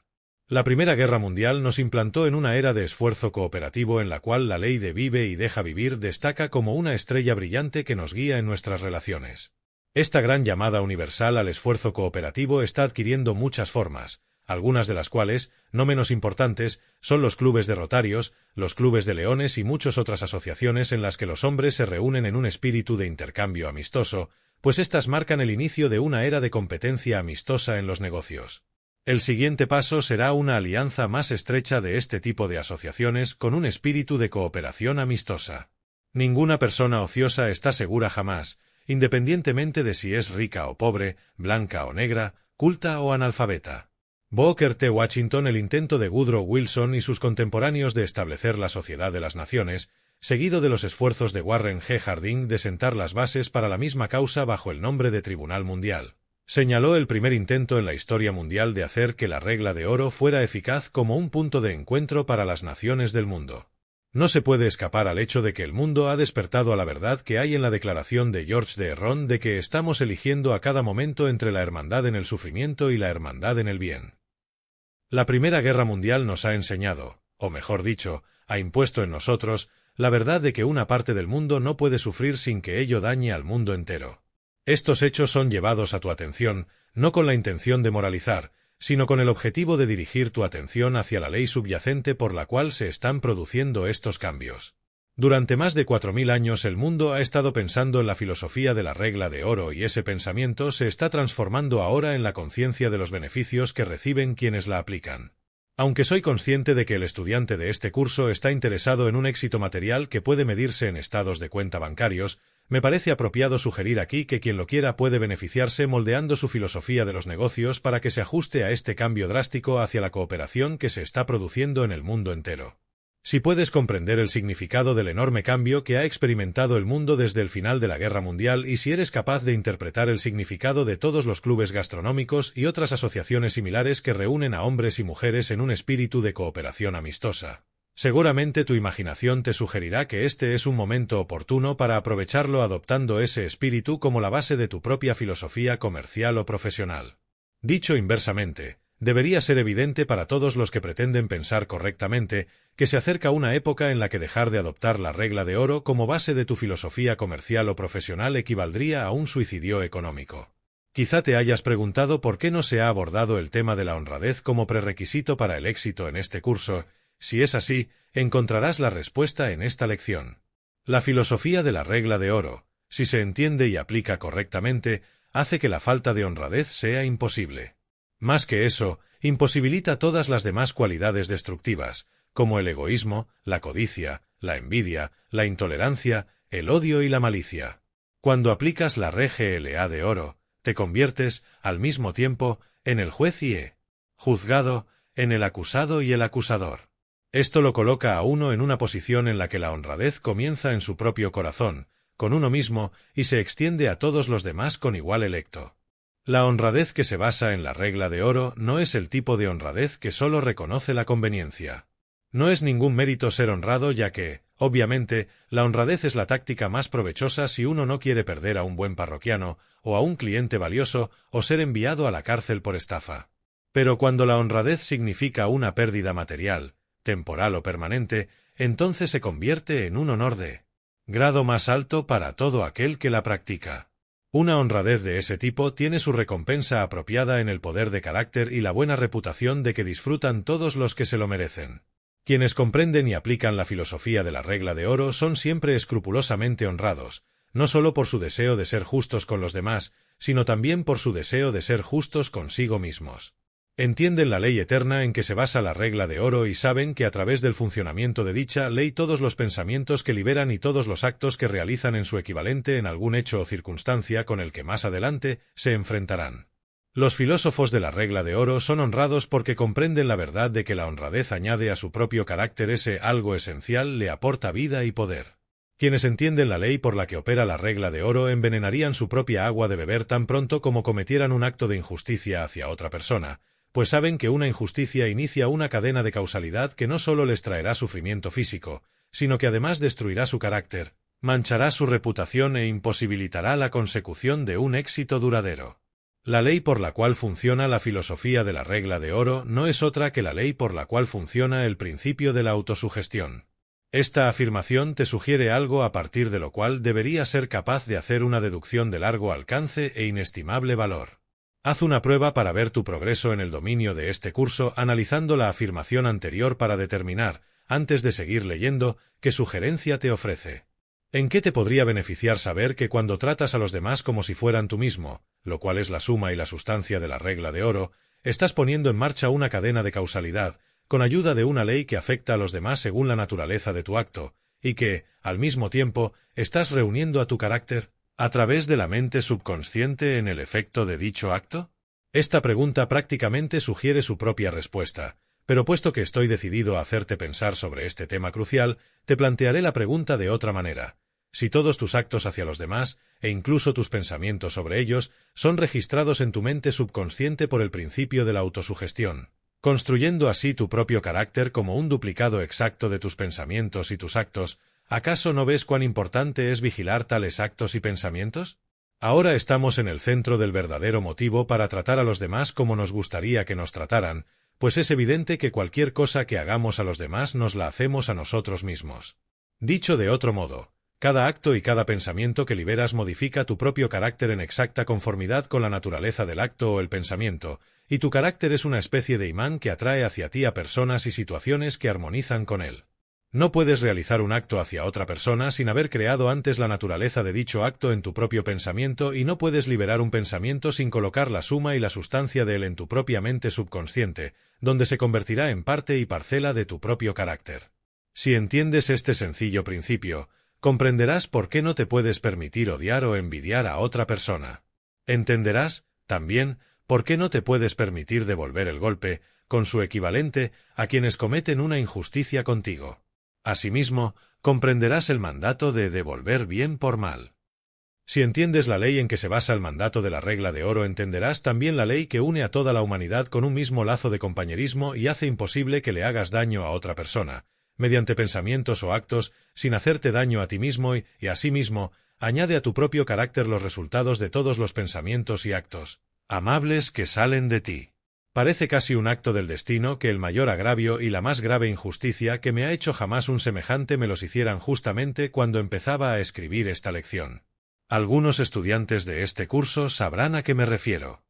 La Primera Guerra Mundial nos implantó en una era de esfuerzo cooperativo en la cual la ley de vive y deja vivir destaca como una estrella brillante que nos guía en nuestras relaciones. Esta gran llamada universal al esfuerzo cooperativo está adquiriendo muchas formas, algunas de las cuales, no menos importantes, son los clubes de Rotarios, los clubes de leones y muchas otras asociaciones en las que los hombres se reúnen en un espíritu de intercambio amistoso, pues éstas marcan el inicio de una era de competencia amistosa en los negocios. El siguiente paso será una alianza más estrecha de este tipo de asociaciones con un espíritu de cooperación amistosa. Ninguna persona ociosa está segura jamás, independientemente de si es rica o pobre, blanca o negra, culta o analfabeta. Booker T. Washington, el intento de Woodrow Wilson y sus contemporáneos de establecer la Sociedad de las Naciones, seguido de los esfuerzos de Warren G. Harding de sentar las bases para la misma causa bajo el nombre de Tribunal Mundial, señaló el primer intento en la historia mundial de hacer que la regla de oro fuera eficaz como un punto de encuentro para las naciones del mundo. No se puede escapar al hecho de que el mundo ha despertado a la verdad que hay en la declaración de George de Herron de que estamos eligiendo a cada momento entre la hermandad en el sufrimiento y la hermandad en el bien. La Primera Guerra Mundial nos ha enseñado, o mejor dicho, ha impuesto en nosotros, la verdad de que una parte del mundo no puede sufrir sin que ello dañe al mundo entero. Estos hechos son llevados a tu atención, no con la intención de moralizar, sino con el objetivo de dirigir tu atención hacia la ley subyacente por la cual se están produciendo estos cambios. Durante más de 4000 años el mundo ha estado pensando en la filosofía de la regla de oro y ese pensamiento se está transformando ahora en la conciencia de los beneficios que reciben quienes la aplican. Aunque soy consciente de que el estudiante de este curso está interesado en un éxito material que puede medirse en estados de cuenta bancarios, me parece apropiado sugerir aquí que quien lo quiera puede beneficiarse moldeando su filosofía de los negocios para que se ajuste a este cambio drástico hacia la cooperación que se está produciendo en el mundo entero. Si puedes comprender el significado del enorme cambio que ha experimentado el mundo desde el final de la Guerra Mundial y si eres capaz de interpretar el significado de todos los clubes gastronómicos y otras asociaciones similares que reúnen a hombres y mujeres en un espíritu de cooperación amistosa, seguramente tu imaginación te sugerirá que este es un momento oportuno para aprovecharlo adoptando ese espíritu como la base de tu propia filosofía comercial o profesional. Dicho inversamente, debería ser evidente para todos los que pretenden pensar correctamente que se acerca una época en la que dejar de adoptar la regla de oro como base de tu filosofía comercial o profesional equivaldría a un suicidio económico. Quizá te hayas preguntado por qué no se ha abordado el tema de la honradez como prerequisito para el éxito en este curso. Si es así, encontrarás la respuesta en esta lección. La filosofía de la regla de oro, si se entiende y aplica correctamente, hace que la falta de honradez sea imposible. Más que eso, imposibilita todas las demás cualidades destructivas, como el egoísmo, la codicia, la envidia, la intolerancia, el odio y la malicia. Cuando aplicas la regla de oro, te conviertes, al mismo tiempo, en el juez y el juzgado, en el acusado y el acusador. Esto lo coloca a uno en una posición en la que la honradez comienza en su propio corazón, con uno mismo, y se extiende a todos los demás con igual electo. La honradez que se basa en la regla de oro no es el tipo de honradez que solo reconoce la conveniencia. No es ningún mérito ser honrado ya que, obviamente, la honradez es la táctica más provechosa si uno no quiere perder a un buen parroquiano, o a un cliente valioso, o ser enviado a la cárcel por estafa. Pero cuando la honradez significa una pérdida material, temporal o permanente, entonces se convierte en un honor de grado más alto para todo aquel que la practica. Una honradez de ese tipo tiene su recompensa apropiada en el poder de carácter y la buena reputación de que disfrutan todos los que se lo merecen. Quienes comprenden y aplican la filosofía de la regla de oro son siempre escrupulosamente honrados, no solo por su deseo de ser justos con los demás, sino también por su deseo de ser justos consigo mismos. Entienden la ley eterna en que se basa la regla de oro y saben que a través del funcionamiento de dicha ley todos los pensamientos que liberan y todos los actos que realizan en su equivalente en algún hecho o circunstancia con el que más adelante se enfrentarán. Los filósofos de la regla de oro son honrados porque comprenden la verdad de que la honradez añade a su propio carácter ese algo esencial, le aporta vida y poder. Quienes entienden la ley por la que opera la regla de oro envenenarían su propia agua de beber tan pronto como cometieran un acto de injusticia hacia otra persona, pues saben que una injusticia inicia una cadena de causalidad que no solo les traerá sufrimiento físico, sino que además destruirá su carácter, manchará su reputación e imposibilitará la consecución de un éxito duradero. La ley por la cual funciona la filosofía de la regla de oro no es otra que la ley por la cual funciona el principio de la autosugestión. Esta afirmación te sugiere algo a partir de lo cual deberías ser capaz de hacer una deducción de largo alcance e inestimable valor. Haz una prueba para ver tu progreso en el dominio de este curso analizando la afirmación anterior para determinar, antes de seguir leyendo, qué sugerencia te ofrece. ¿En qué te podría beneficiar saber que cuando tratas a los demás como si fueran tú mismo, lo cual es la suma y la sustancia de la regla de oro, estás poniendo en marcha una cadena de causalidad, con ayuda de una ley que afecta a los demás según la naturaleza de tu acto, y que, al mismo tiempo, estás reuniendo a tu carácter a través de la mente subconsciente en el efecto de dicho acto? Esta pregunta prácticamente sugiere su propia respuesta, pero puesto que estoy decidido a hacerte pensar sobre este tema crucial, te plantearé la pregunta de otra manera. Si todos tus actos hacia los demás, e incluso tus pensamientos sobre ellos, son registrados en tu mente subconsciente por el principio de la autosugestión, construyendo así tu propio carácter como un duplicado exacto de tus pensamientos y tus actos, ¿acaso no ves cuán importante es vigilar tales actos y pensamientos? Ahora estamos en el centro del verdadero motivo para tratar a los demás como nos gustaría que nos trataran, pues es evidente que cualquier cosa que hagamos a los demás nos la hacemos a nosotros mismos. Dicho de otro modo, Cada acto y cada pensamiento que liberas modifica tu propio carácter en exacta conformidad con la naturaleza del acto o el pensamiento, y tu carácter es una especie de imán que atrae hacia ti a personas y situaciones que armonizan con él. No puedes realizar un acto hacia otra persona sin haber creado antes la naturaleza de dicho acto en tu propio pensamiento, y no puedes liberar un pensamiento sin colocar la suma y la sustancia de él en tu propia mente subconsciente, donde se convertirá en parte y parcela de tu propio carácter. Si entiendes este sencillo principio, comprenderás por qué no te puedes permitir odiar o envidiar a otra persona. Entenderás, también, por qué no te puedes permitir devolver el golpe, con su equivalente, a quienes cometen una injusticia contigo. Asimismo, comprenderás el mandato de devolver bien por mal. Si entiendes la ley en que se basa el mandato de la regla de oro, entenderás también la ley que une a toda la humanidad con un mismo lazo de compañerismo y hace imposible que le hagas daño a otra persona, mediante pensamientos o actos, sin hacerte daño a ti mismo, y asimismo, añade a tu propio carácter los resultados de todos los pensamientos y actos amables que salen de ti. Parece casi un acto del destino que el mayor agravio y la más grave injusticia que me ha hecho jamás un semejante me los hicieran justamente cuando empezaba a escribir esta lección. Algunos estudiantes de este curso sabrán a qué me refiero.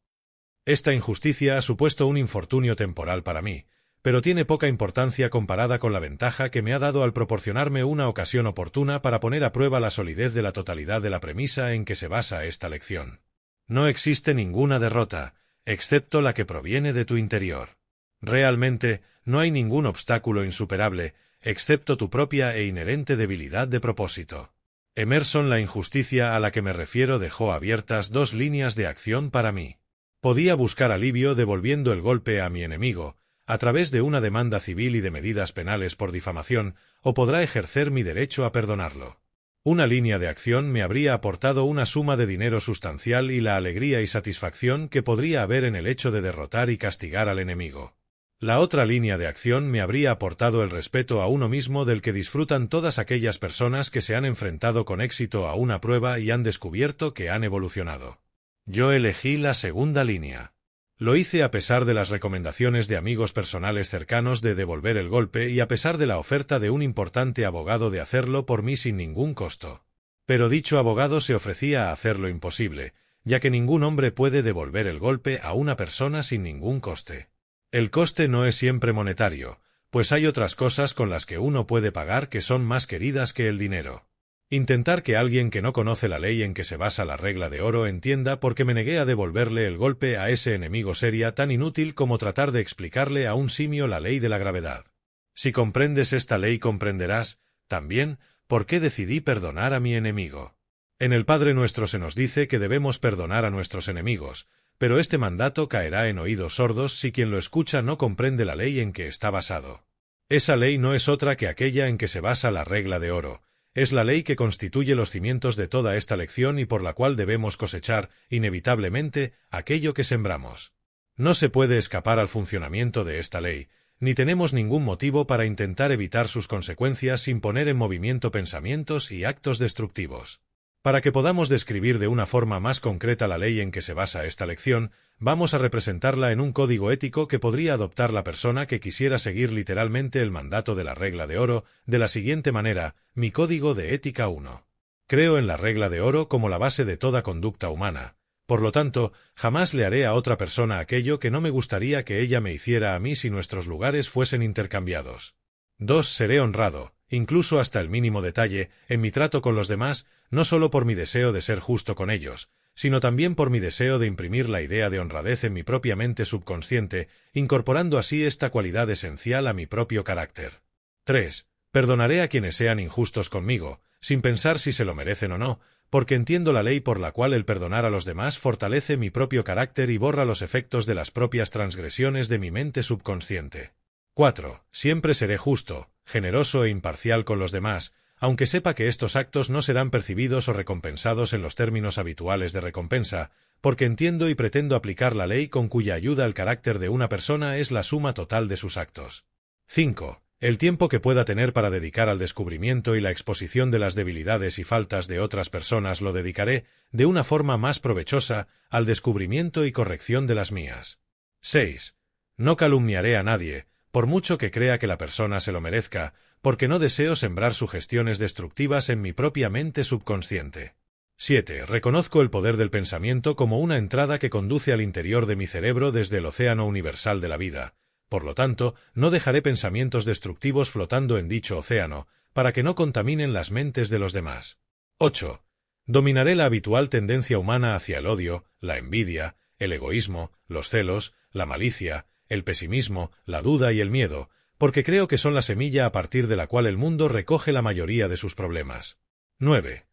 Esta injusticia ha supuesto un infortunio temporal para mí, pero tiene poca importancia comparada con la ventaja que me ha dado al proporcionarme una ocasión oportuna para poner a prueba la solidez de la totalidad de la premisa en que se basa esta lección. No existe ninguna derrota, excepto la que proviene de tu interior. Realmente, no hay ningún obstáculo insuperable, excepto tu propia e inherente debilidad de propósito. Emerson, la injusticia a la que me refiero, dejó abiertas dos líneas de acción para mí. Podía buscar alivio devolviendo el golpe a mi enemigo, a través de una demanda civil y de medidas penales por difamación, o podrá ejercer mi derecho a perdonarlo. Una línea de acción me habría aportado una suma de dinero sustancial y la alegría y satisfacción que podría haber en el hecho de derrotar y castigar al enemigo. La otra línea de acción me habría aportado el respeto a uno mismo del que disfrutan todas aquellas personas que se han enfrentado con éxito a una prueba y han descubierto que han evolucionado. Yo elegí la segunda línea. Lo hice a pesar de las recomendaciones de amigos personales cercanos de devolver el golpe y a pesar de la oferta de un importante abogado de hacerlo por mí sin ningún costo. Pero dicho abogado se ofrecía a hacer lo imposible, ya que ningún hombre puede devolver el golpe a una persona sin ningún coste. El coste no es siempre monetario, pues hay otras cosas con las que uno puede pagar que son más queridas que el dinero. Intentar que alguien que no conoce la ley en que se basa la regla de oro entienda por qué me negué a devolverle el golpe a ese enemigo sería tan inútil como tratar de explicarle a un simio la ley de la gravedad. Si comprendes esta ley, comprenderás, también, por qué decidí perdonar a mi enemigo. En el Padre Nuestro se nos dice que debemos perdonar a nuestros enemigos, pero este mandato caerá en oídos sordos si quien lo escucha no comprende la ley en que está basado. Esa ley no es otra que aquella en que se basa la regla de oro. Es la ley que constituye los cimientos de toda esta lección y por la cual debemos cosechar, inevitablemente, aquello que sembramos. No se puede escapar al funcionamiento de esta ley, ni tenemos ningún motivo para intentar evitar sus consecuencias sin poner en movimiento pensamientos y actos destructivos. Para que podamos describir de una forma más concreta la ley en que se basa esta lección, vamos a representarla en un código ético que podría adoptar la persona que quisiera seguir literalmente el mandato de la regla de oro, de la siguiente manera: mi código de ética 1. Creo en la regla de oro como la base de toda conducta humana. Por lo tanto, jamás le haré a otra persona aquello que no me gustaría que ella me hiciera a mí si nuestros lugares fuesen intercambiados. 2. Seré honrado, incluso hasta el mínimo detalle, en mi trato con los demás, no solo por mi deseo de ser justo con ellos, sino también por mi deseo de imprimir la idea de honradez en mi propia mente subconsciente, incorporando así esta cualidad esencial a mi propio carácter. 3. Perdonaré a quienes sean injustos conmigo, sin pensar si se lo merecen o no, porque entiendo la ley por la cual el perdonar a los demás fortalece mi propio carácter y borra los efectos de las propias transgresiones de mi mente subconsciente. 4. Siempre seré justo, generoso e imparcial con los demás, aunque sepa que estos actos no serán percibidos o recompensados en los términos habituales de recompensa, porque entiendo y pretendo aplicar la ley con cuya ayuda el carácter de una persona es la suma total de sus actos. 5. El tiempo que pueda tener para dedicar al descubrimiento y la exposición de las debilidades y faltas de otras personas lo dedicaré, de una forma más provechosa, al descubrimiento y corrección de las mías. 6. No calumniaré a nadie, por mucho que crea que la persona se lo merezca, porque no deseo sembrar sugestiones destructivas en mi propia mente subconsciente. 7. Reconozco el poder del pensamiento como una entrada que conduce al interior de mi cerebro desde el océano universal de la vida. Por lo tanto, no dejaré pensamientos destructivos flotando en dicho océano, para que no contaminen las mentes de los demás. 8. Dominaré la habitual tendencia humana hacia el odio, la envidia, el egoísmo, los celos, la malicia, el pesimismo, la duda y el miedo, porque creo que son la semilla a partir de la cual el mundo recoge la mayoría de sus problemas. 9.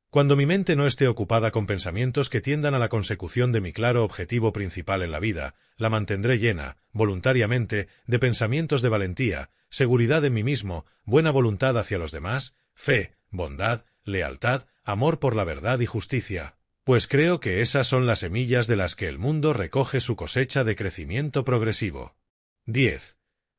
Cuando mi mente no esté ocupada con pensamientos que tiendan a la consecución de mi claro objetivo principal en la vida, la mantendré llena, voluntariamente, de pensamientos de valentía, seguridad en mí mismo, buena voluntad hacia los demás, fe, bondad, lealtad, amor por la verdad y justicia, pues creo que esas son las semillas de las que el mundo recoge su cosecha de crecimiento progresivo. 10.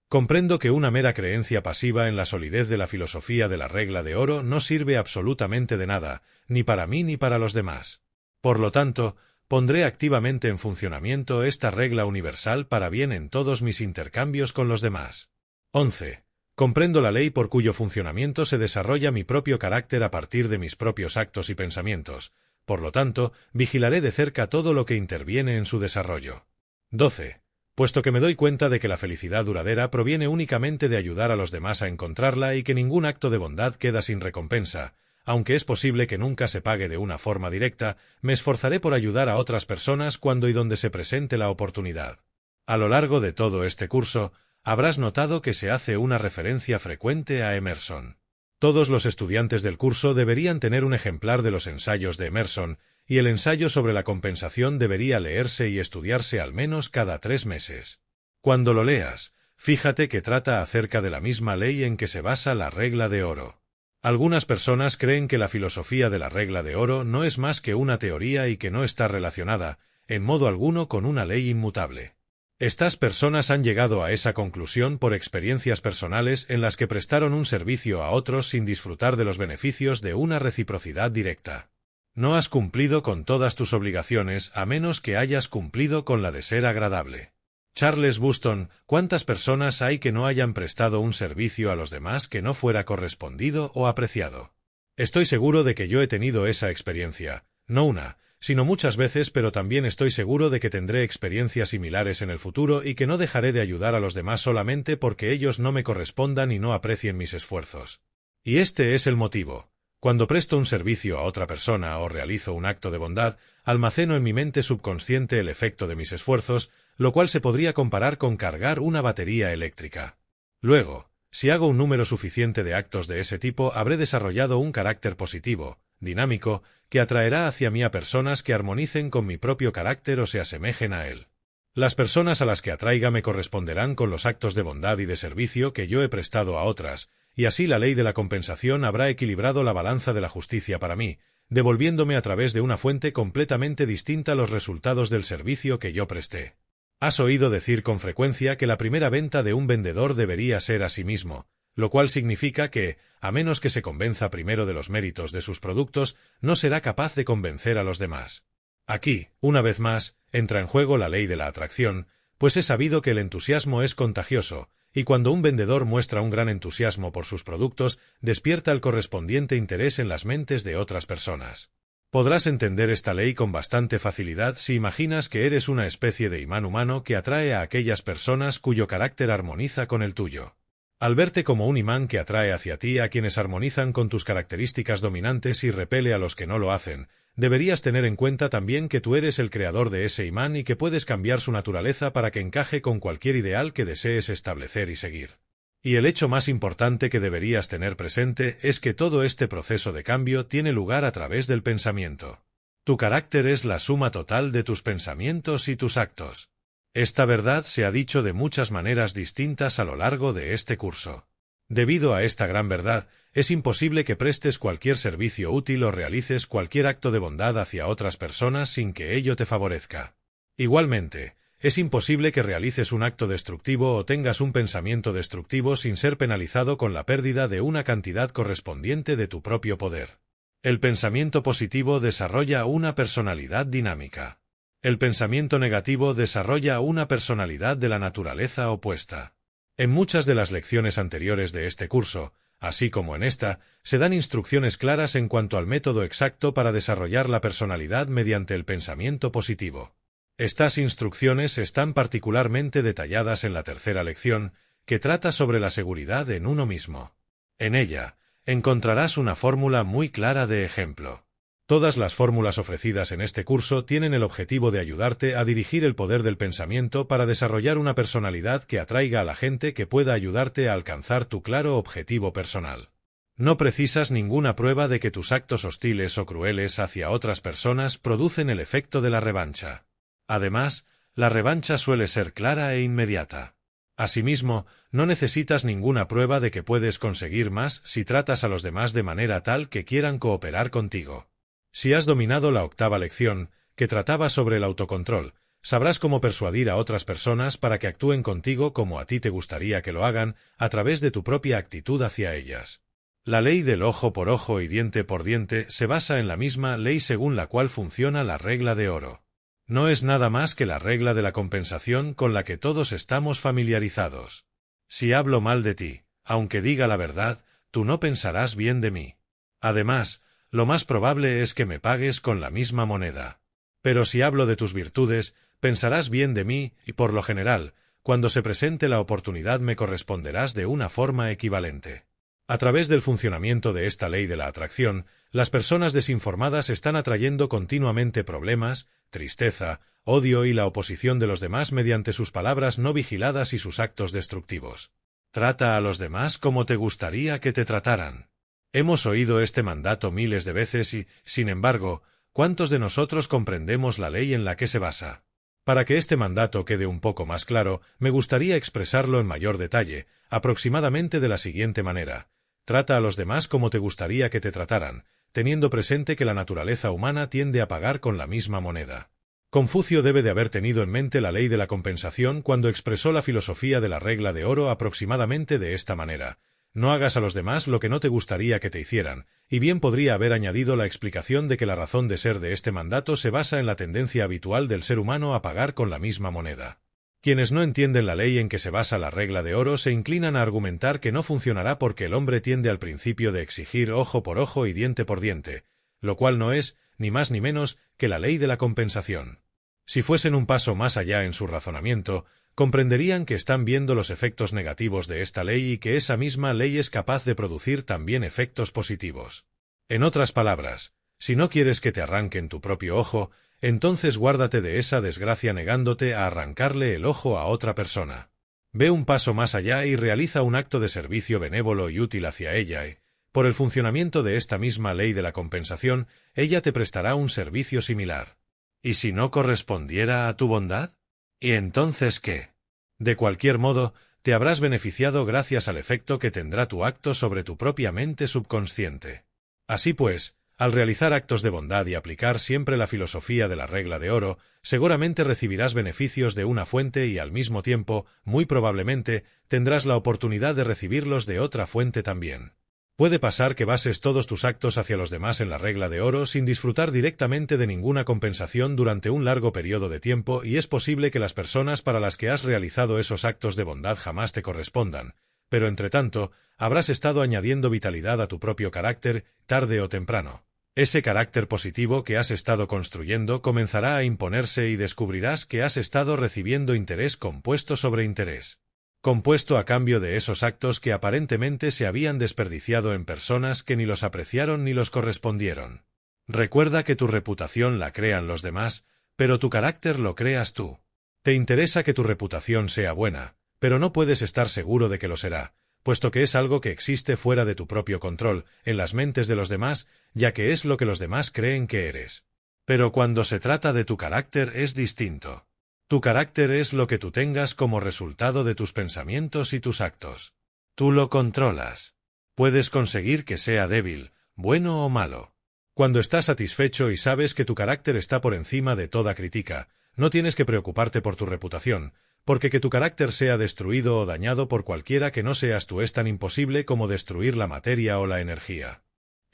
Comprendo que una mera creencia pasiva en la solidez de la filosofía de la regla de oro no sirve absolutamente de nada, ni para mí ni para los demás. Por lo tanto, pondré activamente en funcionamiento esta regla universal para bien en todos mis intercambios con los demás. 11. Comprendo la ley por cuyo funcionamiento se desarrolla mi propio carácter a partir de mis propios actos y pensamientos. Por lo tanto, vigilaré de cerca todo lo que interviene en su desarrollo. 12. Puesto que me doy cuenta de que la felicidad duradera proviene únicamente de ayudar a los demás a encontrarla y que ningún acto de bondad queda sin recompensa, aunque es posible que nunca se pague de una forma directa, me esforzaré por ayudar a otras personas cuando y donde se presente la oportunidad. A lo largo de todo este curso, habrás notado que se hace una referencia frecuente a Emerson. Todos los estudiantes del curso deberían tener un ejemplar de los ensayos de Emerson, y el ensayo sobre la compensación debería leerse y estudiarse al menos cada 3 meses. Cuando lo leas, fíjate que trata acerca de la misma ley en que se basa la regla de oro. Algunas personas creen que la filosofía de la regla de oro no es más que una teoría y que no está relacionada, en modo alguno, con una ley inmutable. Estas personas han llegado a esa conclusión por experiencias personales en las que prestaron un servicio a otros sin disfrutar de los beneficios de una reciprocidad directa. No has cumplido con todas tus obligaciones a menos que hayas cumplido con la de ser agradable. Charles Buston, ¿cuántas personas hay que no hayan prestado un servicio a los demás que no fuera correspondido o apreciado? Estoy seguro de que yo he tenido esa experiencia, no una, sino muchas veces, pero también estoy seguro de que tendré experiencias similares en el futuro y que no dejaré de ayudar a los demás solamente porque ellos no me correspondan y no aprecien mis esfuerzos. Y este es el motivo. Cuando presto un servicio a otra persona o realizo un acto de bondad, almaceno en mi mente subconsciente el efecto de mis esfuerzos, lo cual se podría comparar con cargar una batería eléctrica. Luego, si hago un número suficiente de actos de ese tipo, habré desarrollado un carácter positivo, dinámico, que atraerá hacia mí a personas que armonicen con mi propio carácter o se asemejen a él. Las personas a las que atraiga me corresponderán con los actos de bondad y de servicio que yo he prestado a otras, y así la ley de la compensación habrá equilibrado la balanza de la justicia para mí, devolviéndome a través de una fuente completamente distinta los resultados del servicio que yo presté. Has oído decir con frecuencia que la primera venta de un vendedor debería ser a sí mismo, lo cual significa que, a menos que se convenza primero de los méritos de sus productos, no será capaz de convencer a los demás. Aquí, una vez más, entra en juego la ley de la atracción, pues he sabido que el entusiasmo es contagioso, y cuando un vendedor muestra un gran entusiasmo por sus productos, despierta el correspondiente interés en las mentes de otras personas. Podrás entender esta ley con bastante facilidad si imaginas que eres una especie de imán humano que atrae a aquellas personas cuyo carácter armoniza con el tuyo. Al verte como un imán que atrae hacia ti a quienes armonizan con tus características dominantes y repele a los que no lo hacen, deberías tener en cuenta también que tú eres el creador de ese imán y que puedes cambiar su naturaleza para que encaje con cualquier ideal que desees establecer y seguir. Y el hecho más importante que deberías tener presente es que todo este proceso de cambio tiene lugar a través del pensamiento. Tu carácter es la suma total de tus pensamientos y tus actos. Esta verdad se ha dicho de muchas maneras distintas a lo largo de este curso. Debido a esta gran verdad, es imposible que prestes cualquier servicio útil o realices cualquier acto de bondad hacia otras personas sin que ello te favorezca. Igualmente, es imposible que realices un acto destructivo o tengas un pensamiento destructivo sin ser penalizado con la pérdida de una cantidad correspondiente de tu propio poder. El pensamiento positivo desarrolla una personalidad dinámica. El pensamiento negativo desarrolla una personalidad de la naturaleza opuesta. En muchas de las lecciones anteriores de este curso, Así como en esta, se dan instrucciones claras en cuanto al método exacto para desarrollar la personalidad mediante el pensamiento positivo. Estas instrucciones están particularmente detalladas en la tercera lección, que trata sobre la seguridad en uno mismo. En ella, encontrarás una fórmula muy clara de ejemplo. Todas las fórmulas ofrecidas en este curso tienen el objetivo de ayudarte a dirigir el poder del pensamiento para desarrollar una personalidad que atraiga a la gente que pueda ayudarte a alcanzar tu claro objetivo personal. No precisas ninguna prueba de que tus actos hostiles o crueles hacia otras personas producen el efecto de la revancha. Además, la revancha suele ser clara e inmediata. Asimismo, no necesitas ninguna prueba de que puedes conseguir más si tratas a los demás de manera tal que quieran cooperar contigo. Si has dominado la octava lección, que trataba sobre el autocontrol, sabrás cómo persuadir a otras personas para que actúen contigo como a ti te gustaría que lo hagan, a través de tu propia actitud hacia ellas. La ley del ojo por ojo y diente por diente se basa en la misma ley según la cual funciona la regla de oro. No es nada más que la regla de la compensación con la que todos estamos familiarizados. Si hablo mal de ti, aunque diga la verdad, tú no pensarás bien de mí. Además, lo más probable es que me pagues con la misma moneda. Pero si hablo de tus virtudes, pensarás bien de mí y, por lo general, cuando se presente la oportunidad me corresponderás de una forma equivalente. A través del funcionamiento de esta ley de la atracción, las personas desinformadas están atrayendo continuamente problemas, tristeza, odio y la oposición de los demás mediante sus palabras no vigiladas y sus actos destructivos. Trata a los demás como te gustaría que te trataran. Hemos oído este mandato miles de veces y, sin embargo, ¿cuántos de nosotros comprendemos la ley en la que se basa? Para que este mandato quede un poco más claro, me gustaría expresarlo en mayor detalle, aproximadamente de la siguiente manera. Trata a los demás como te gustaría que te trataran, teniendo presente que la naturaleza humana tiende a pagar con la misma moneda. Confucio debe de haber tenido en mente la ley de la compensación cuando expresó la filosofía de la regla de oro aproximadamente de esta manera. No hagas a los demás lo que no te gustaría que te hicieran, y bien podría haber añadido la explicación de que la razón de ser de este mandato se basa en la tendencia habitual del ser humano a pagar con la misma moneda. Quienes no entienden la ley en que se basa la regla de oro se inclinan a argumentar que no funcionará porque el hombre tiende al principio de exigir ojo por ojo y diente por diente, lo cual no es, ni más ni menos, que la ley de la compensación. Si fuesen un paso más allá en su razonamiento, comprenderían que están viendo los efectos negativos de esta ley y que esa misma ley es capaz de producir también efectos positivos. En otras palabras, si no quieres que te arranquen tu propio ojo, entonces guárdate de esa desgracia negándote a arrancarle el ojo a otra persona. Ve un paso más allá y realiza un acto de servicio benévolo y útil hacia ella y, por el funcionamiento de esta misma ley de la compensación, ella te prestará un servicio similar. ¿Y si no correspondiera a tu bondad? ¿Y entonces qué? De cualquier modo, te habrás beneficiado gracias al efecto que tendrá tu acto sobre tu propia mente subconsciente. Así pues, al realizar actos de bondad y aplicar siempre la filosofía de la regla de oro, seguramente recibirás beneficios de una fuente y al mismo tiempo, muy probablemente, tendrás la oportunidad de recibirlos de otra fuente también. Puede pasar que bases todos tus actos hacia los demás en la regla de oro sin disfrutar directamente de ninguna compensación durante un largo periodo de tiempo y es posible que las personas para las que has realizado esos actos de bondad jamás te correspondan, pero entretanto, habrás estado añadiendo vitalidad a tu propio carácter, tarde o temprano. Ese carácter positivo que has estado construyendo comenzará a imponerse y descubrirás que has estado recibiendo interés compuesto sobre interés. Compuesto a cambio de esos actos que aparentemente se habían desperdiciado en personas que ni los apreciaron ni los correspondieron. Recuerda que tu reputación la crean los demás, pero tu carácter lo creas tú. Te interesa que tu reputación sea buena, pero no puedes estar seguro de que lo será, puesto que es algo que existe fuera de tu propio control, en las mentes de los demás, ya que es lo que los demás creen que eres. Pero cuando se trata de tu carácter es distinto. Tu carácter es lo que tú tengas como resultado de tus pensamientos y tus actos. Tú lo controlas. Puedes conseguir que sea débil, bueno o malo. Cuando estás satisfecho y sabes que tu carácter está por encima de toda crítica, no tienes que preocuparte por tu reputación, porque que tu carácter sea destruido o dañado por cualquiera que no seas tú es tan imposible como destruir la materia o la energía.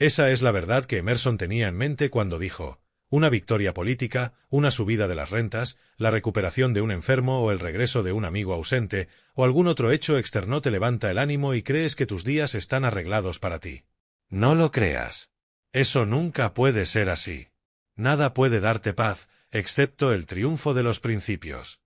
Esa es la verdad que Emerson tenía en mente cuando dijo: Una victoria política, una subida de las rentas, la recuperación de un enfermo o el regreso de un amigo ausente, o algún otro hecho externo te levanta el ánimo y crees que tus días están arreglados para ti. No lo creas. Eso nunca puede ser así. Nada puede darte paz, excepto el triunfo de los principios.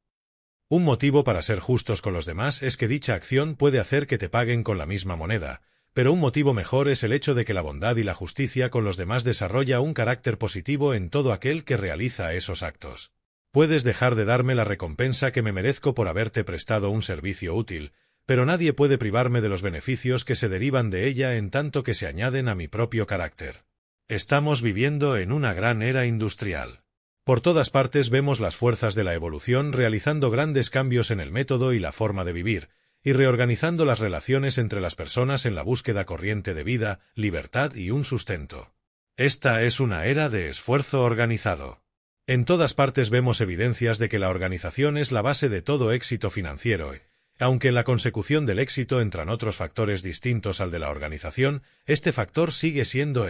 Un motivo para ser justos con los demás es que dicha acción puede hacer que te paguen con la misma moneda, pero un motivo mejor es el hecho de que la bondad y la justicia con los demás desarrolla un carácter positivo en todo aquel que realiza esos actos. Puedes dejar de darme la recompensa que me merezco por haberte prestado un servicio útil, pero nadie puede privarme de los beneficios que se derivan de ella en tanto que se añaden a mi propio carácter. Estamos viviendo en una gran era industrial. Por todas partes vemos las fuerzas de la evolución realizando grandes cambios en el método y la forma de vivir, y reorganizando las relaciones entre las personas en la búsqueda corriente de vida, libertad y un sustento. Esta es una era de esfuerzo organizado. En todas partes vemos evidencias de que la organización es la base de todo éxito financiero, aunque en la consecución del éxito entran otros factores distintos al de la organización, este factor sigue siendo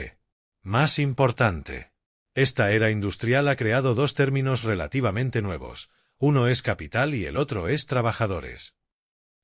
más importante. Esta era industrial ha creado dos términos relativamente nuevos, uno es capital y el otro es trabajadores.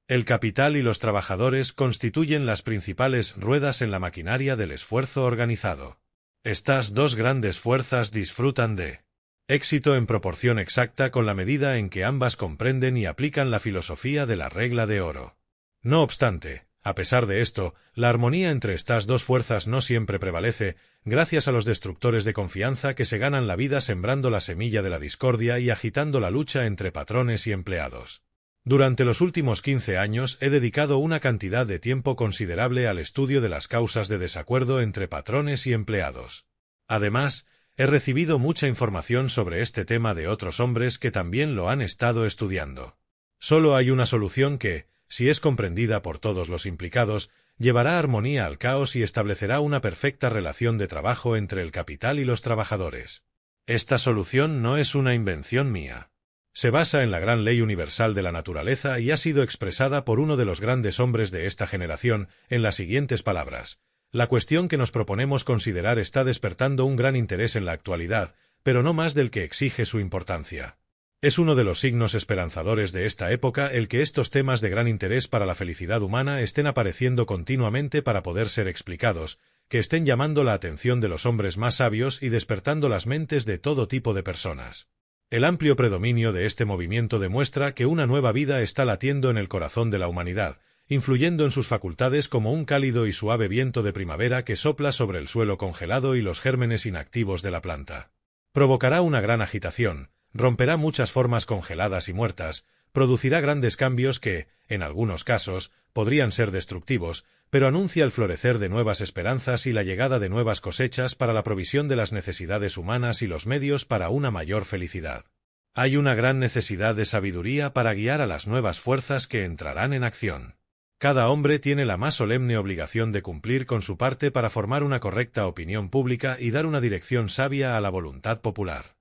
El capital y los trabajadores constituyen las principales ruedas en la maquinaria del esfuerzo organizado. Estas dos grandes fuerzas disfrutan de éxito en proporción exacta con la medida en que ambas comprenden y aplican la filosofía de la regla de oro. No obstante, a pesar de esto, la armonía entre estas dos fuerzas no siempre prevalece, gracias a los destructores de confianza que se ganan la vida sembrando la semilla de la discordia y agitando la lucha entre patrones y empleados. Durante los últimos 15 años he dedicado una cantidad de tiempo considerable al estudio de las causas de desacuerdo entre patrones y empleados. Además, he recibido mucha información sobre este tema de otros hombres que también lo han estado estudiando. Solo hay una solución que, si es comprendida por todos los implicados, llevará armonía al caos y establecerá una perfecta relación de trabajo entre el capital y los trabajadores. Esta solución no es una invención mía. Se basa en la gran ley universal de la naturaleza y ha sido expresada por uno de los grandes hombres de esta generación en las siguientes palabras. La cuestión que nos proponemos considerar está despertando un gran interés en la actualidad, pero no más del que exige su importancia. Es uno de los signos esperanzadores de esta época el que estos temas de gran interés para la felicidad humana estén apareciendo continuamente para poder ser explicados, que estén llamando la atención de los hombres más sabios y despertando las mentes de todo tipo de personas. El amplio predominio de este movimiento demuestra que una nueva vida está latiendo en el corazón de la humanidad, influyendo en sus facultades como un cálido y suave viento de primavera que sopla sobre el suelo congelado y los gérmenes inactivos de la planta. Provocará una gran agitación, romperá muchas formas congeladas y muertas, producirá grandes cambios que, en algunos casos, podrían ser destructivos, pero anuncia el florecer de nuevas esperanzas y la llegada de nuevas cosechas para la provisión de las necesidades humanas y los medios para una mayor felicidad. Hay una gran necesidad de sabiduría para guiar a las nuevas fuerzas que entrarán en acción. Cada hombre tiene la más solemne obligación de cumplir con su parte para formar una correcta opinión pública y dar una dirección sabia a la voluntad popular.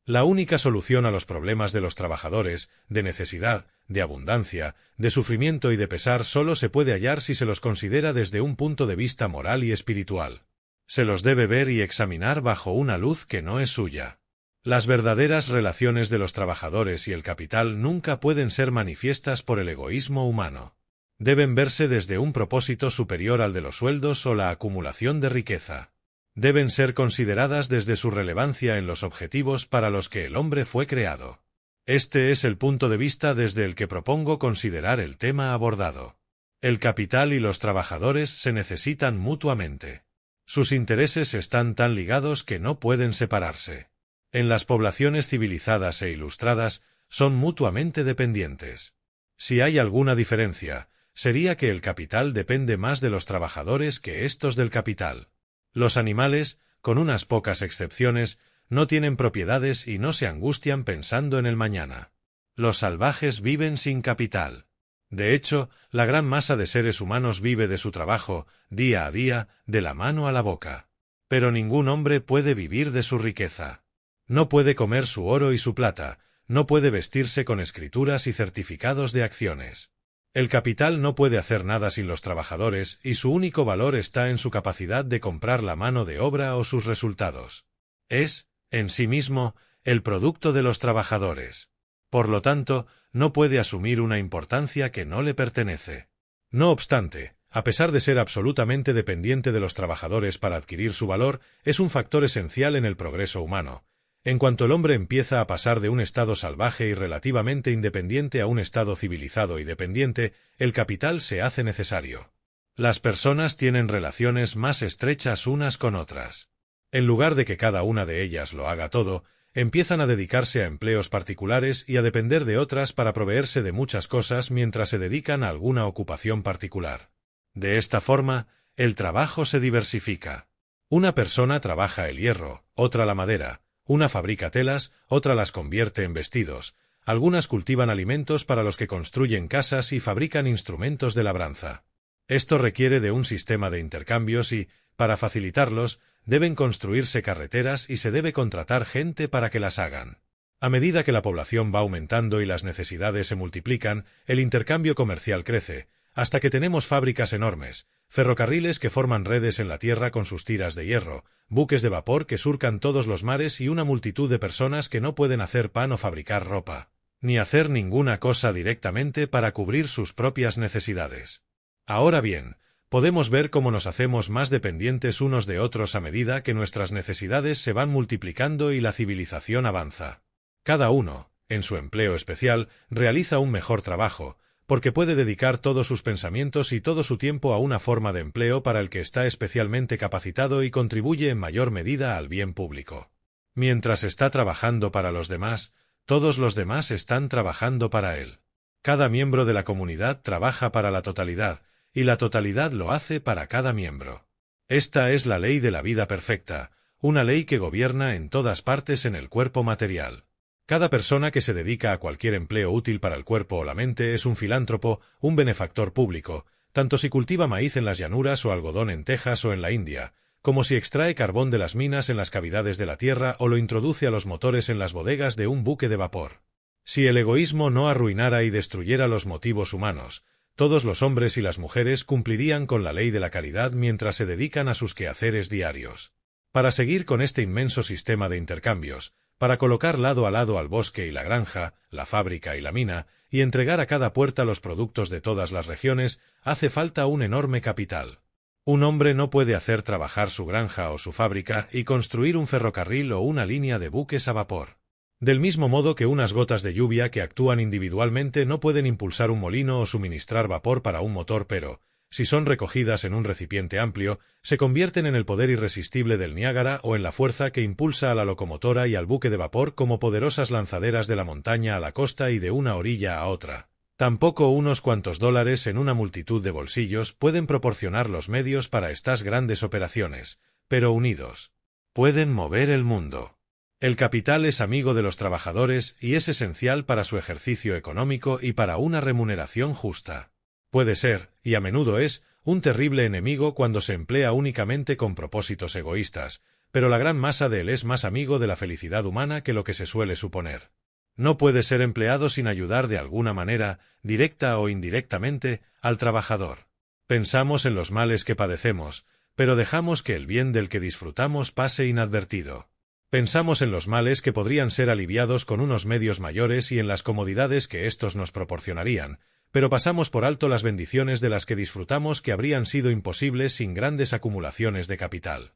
La única solución a los problemas de los trabajadores, de necesidad, de abundancia, de sufrimiento y de pesar solo se puede hallar si se los considera desde un punto de vista moral y espiritual. Se los debe ver y examinar bajo una luz que no es suya. Las verdaderas relaciones de los trabajadores y el capital nunca pueden ser manifiestas por el egoísmo humano. Deben verse desde un propósito superior al de los sueldos o la acumulación de riqueza. Deben ser consideradas desde su relevancia en los objetivos para los que el hombre fue creado. Este es el punto de vista desde el que propongo considerar el tema abordado. El capital y los trabajadores se necesitan mutuamente. Sus intereses están tan ligados que no pueden separarse. En las poblaciones civilizadas e ilustradas son mutuamente dependientes. Si hay alguna diferencia, sería que el capital depende más de los trabajadores que estos del capital. Los animales, con unas pocas excepciones, no tienen propiedades y no se angustian pensando en el mañana. Los salvajes viven sin capital. De hecho, la gran masa de seres humanos vive de su trabajo, día a día, de la mano a la boca. Pero ningún hombre puede vivir de su riqueza. No puede comer su oro y su plata, no puede vestirse con escrituras y certificados de acciones. El capital no puede hacer nada sin los trabajadores y su único valor está en su capacidad de comprar la mano de obra o sus resultados. Es, en sí mismo, el producto de los trabajadores. Por lo tanto, no puede asumir una importancia que no le pertenece. No obstante, a pesar de ser absolutamente dependiente de los trabajadores para adquirir su valor, es un factor esencial en el progreso humano. En cuanto el hombre empieza a pasar de un estado salvaje y relativamente independiente a un estado civilizado y dependiente, el capital se hace necesario. Las personas tienen relaciones más estrechas unas con otras. En lugar de que cada una de ellas lo haga todo, empiezan a dedicarse a empleos particulares y a depender de otras para proveerse de muchas cosas mientras se dedican a alguna ocupación particular. De esta forma, el trabajo se diversifica. Una persona trabaja el hierro, otra la madera, una fabrica telas, otra las convierte en vestidos, algunas cultivan alimentos para los que construyen casas y fabrican instrumentos de labranza. Esto requiere de un sistema de intercambios y, para facilitarlos, deben construirse carreteras y se debe contratar gente para que las hagan. A medida que la población va aumentando y las necesidades se multiplican, el intercambio comercial crece, hasta que tenemos fábricas enormes, ferrocarriles que forman redes en la tierra con sus tiras de hierro, buques de vapor que surcan todos los mares y una multitud de personas que no pueden hacer pan o fabricar ropa, ni hacer ninguna cosa directamente para cubrir sus propias necesidades. Ahora bien, podemos ver cómo nos hacemos más dependientes unos de otros a medida que nuestras necesidades se van multiplicando y la civilización avanza. Cada uno, en su empleo especial, realiza un mejor trabajo, porque puede dedicar todos sus pensamientos y todo su tiempo a una forma de empleo para el que está especialmente capacitado y contribuye en mayor medida al bien público. Mientras está trabajando para los demás, todos los demás están trabajando para él. Cada miembro de la comunidad trabaja para la totalidad, y la totalidad lo hace para cada miembro. Esta es la ley de la vida perfecta, una ley que gobierna en todas partes en el cuerpo material. Cada persona que se dedica a cualquier empleo útil para el cuerpo o la mente es un filántropo, un benefactor público, tanto si cultiva maíz en las llanuras o algodón en Texas o en la India, como si extrae carbón de las minas en las cavidades de la tierra o lo introduce a los motores en las bodegas de un buque de vapor. Si el egoísmo no arruinara y destruyera los motivos humanos, todos los hombres y las mujeres cumplirían con la ley de la caridad mientras se dedican a sus quehaceres diarios. Para seguir con este inmenso sistema de intercambios, para colocar lado a lado al bosque y la granja, la fábrica y la mina, y entregar a cada puerta los productos de todas las regiones, hace falta un enorme capital. Un hombre no puede hacer trabajar su granja o su fábrica y construir un ferrocarril o una línea de buques a vapor. Del mismo modo que unas gotas de lluvia que actúan individualmente no pueden impulsar un molino o suministrar vapor para un motor, pero, si son recogidas en un recipiente amplio, se convierten en el poder irresistible del Niágara o en la fuerza que impulsa a la locomotora y al buque de vapor como poderosas lanzaderas de la montaña a la costa y de una orilla a otra. Tampoco unos cuantos dólares en una multitud de bolsillos pueden proporcionar los medios para estas grandes operaciones, pero unidos, pueden mover el mundo. El capital es amigo de los trabajadores y es esencial para su ejercicio económico y para una remuneración justa. Puede ser, y a menudo es, un terrible enemigo cuando se emplea únicamente con propósitos egoístas, pero la gran masa de él es más amigo de la felicidad humana que lo que se suele suponer. No puede ser empleado sin ayudar de alguna manera, directa o indirectamente, al trabajador. Pensamos en los males que padecemos, pero dejamos que el bien del que disfrutamos pase inadvertido. Pensamos en los males que podrían ser aliviados con unos medios mayores y en las comodidades que éstos nos proporcionarían, pero pasamos por alto las bendiciones de las que disfrutamos que habrían sido imposibles sin grandes acumulaciones de capital.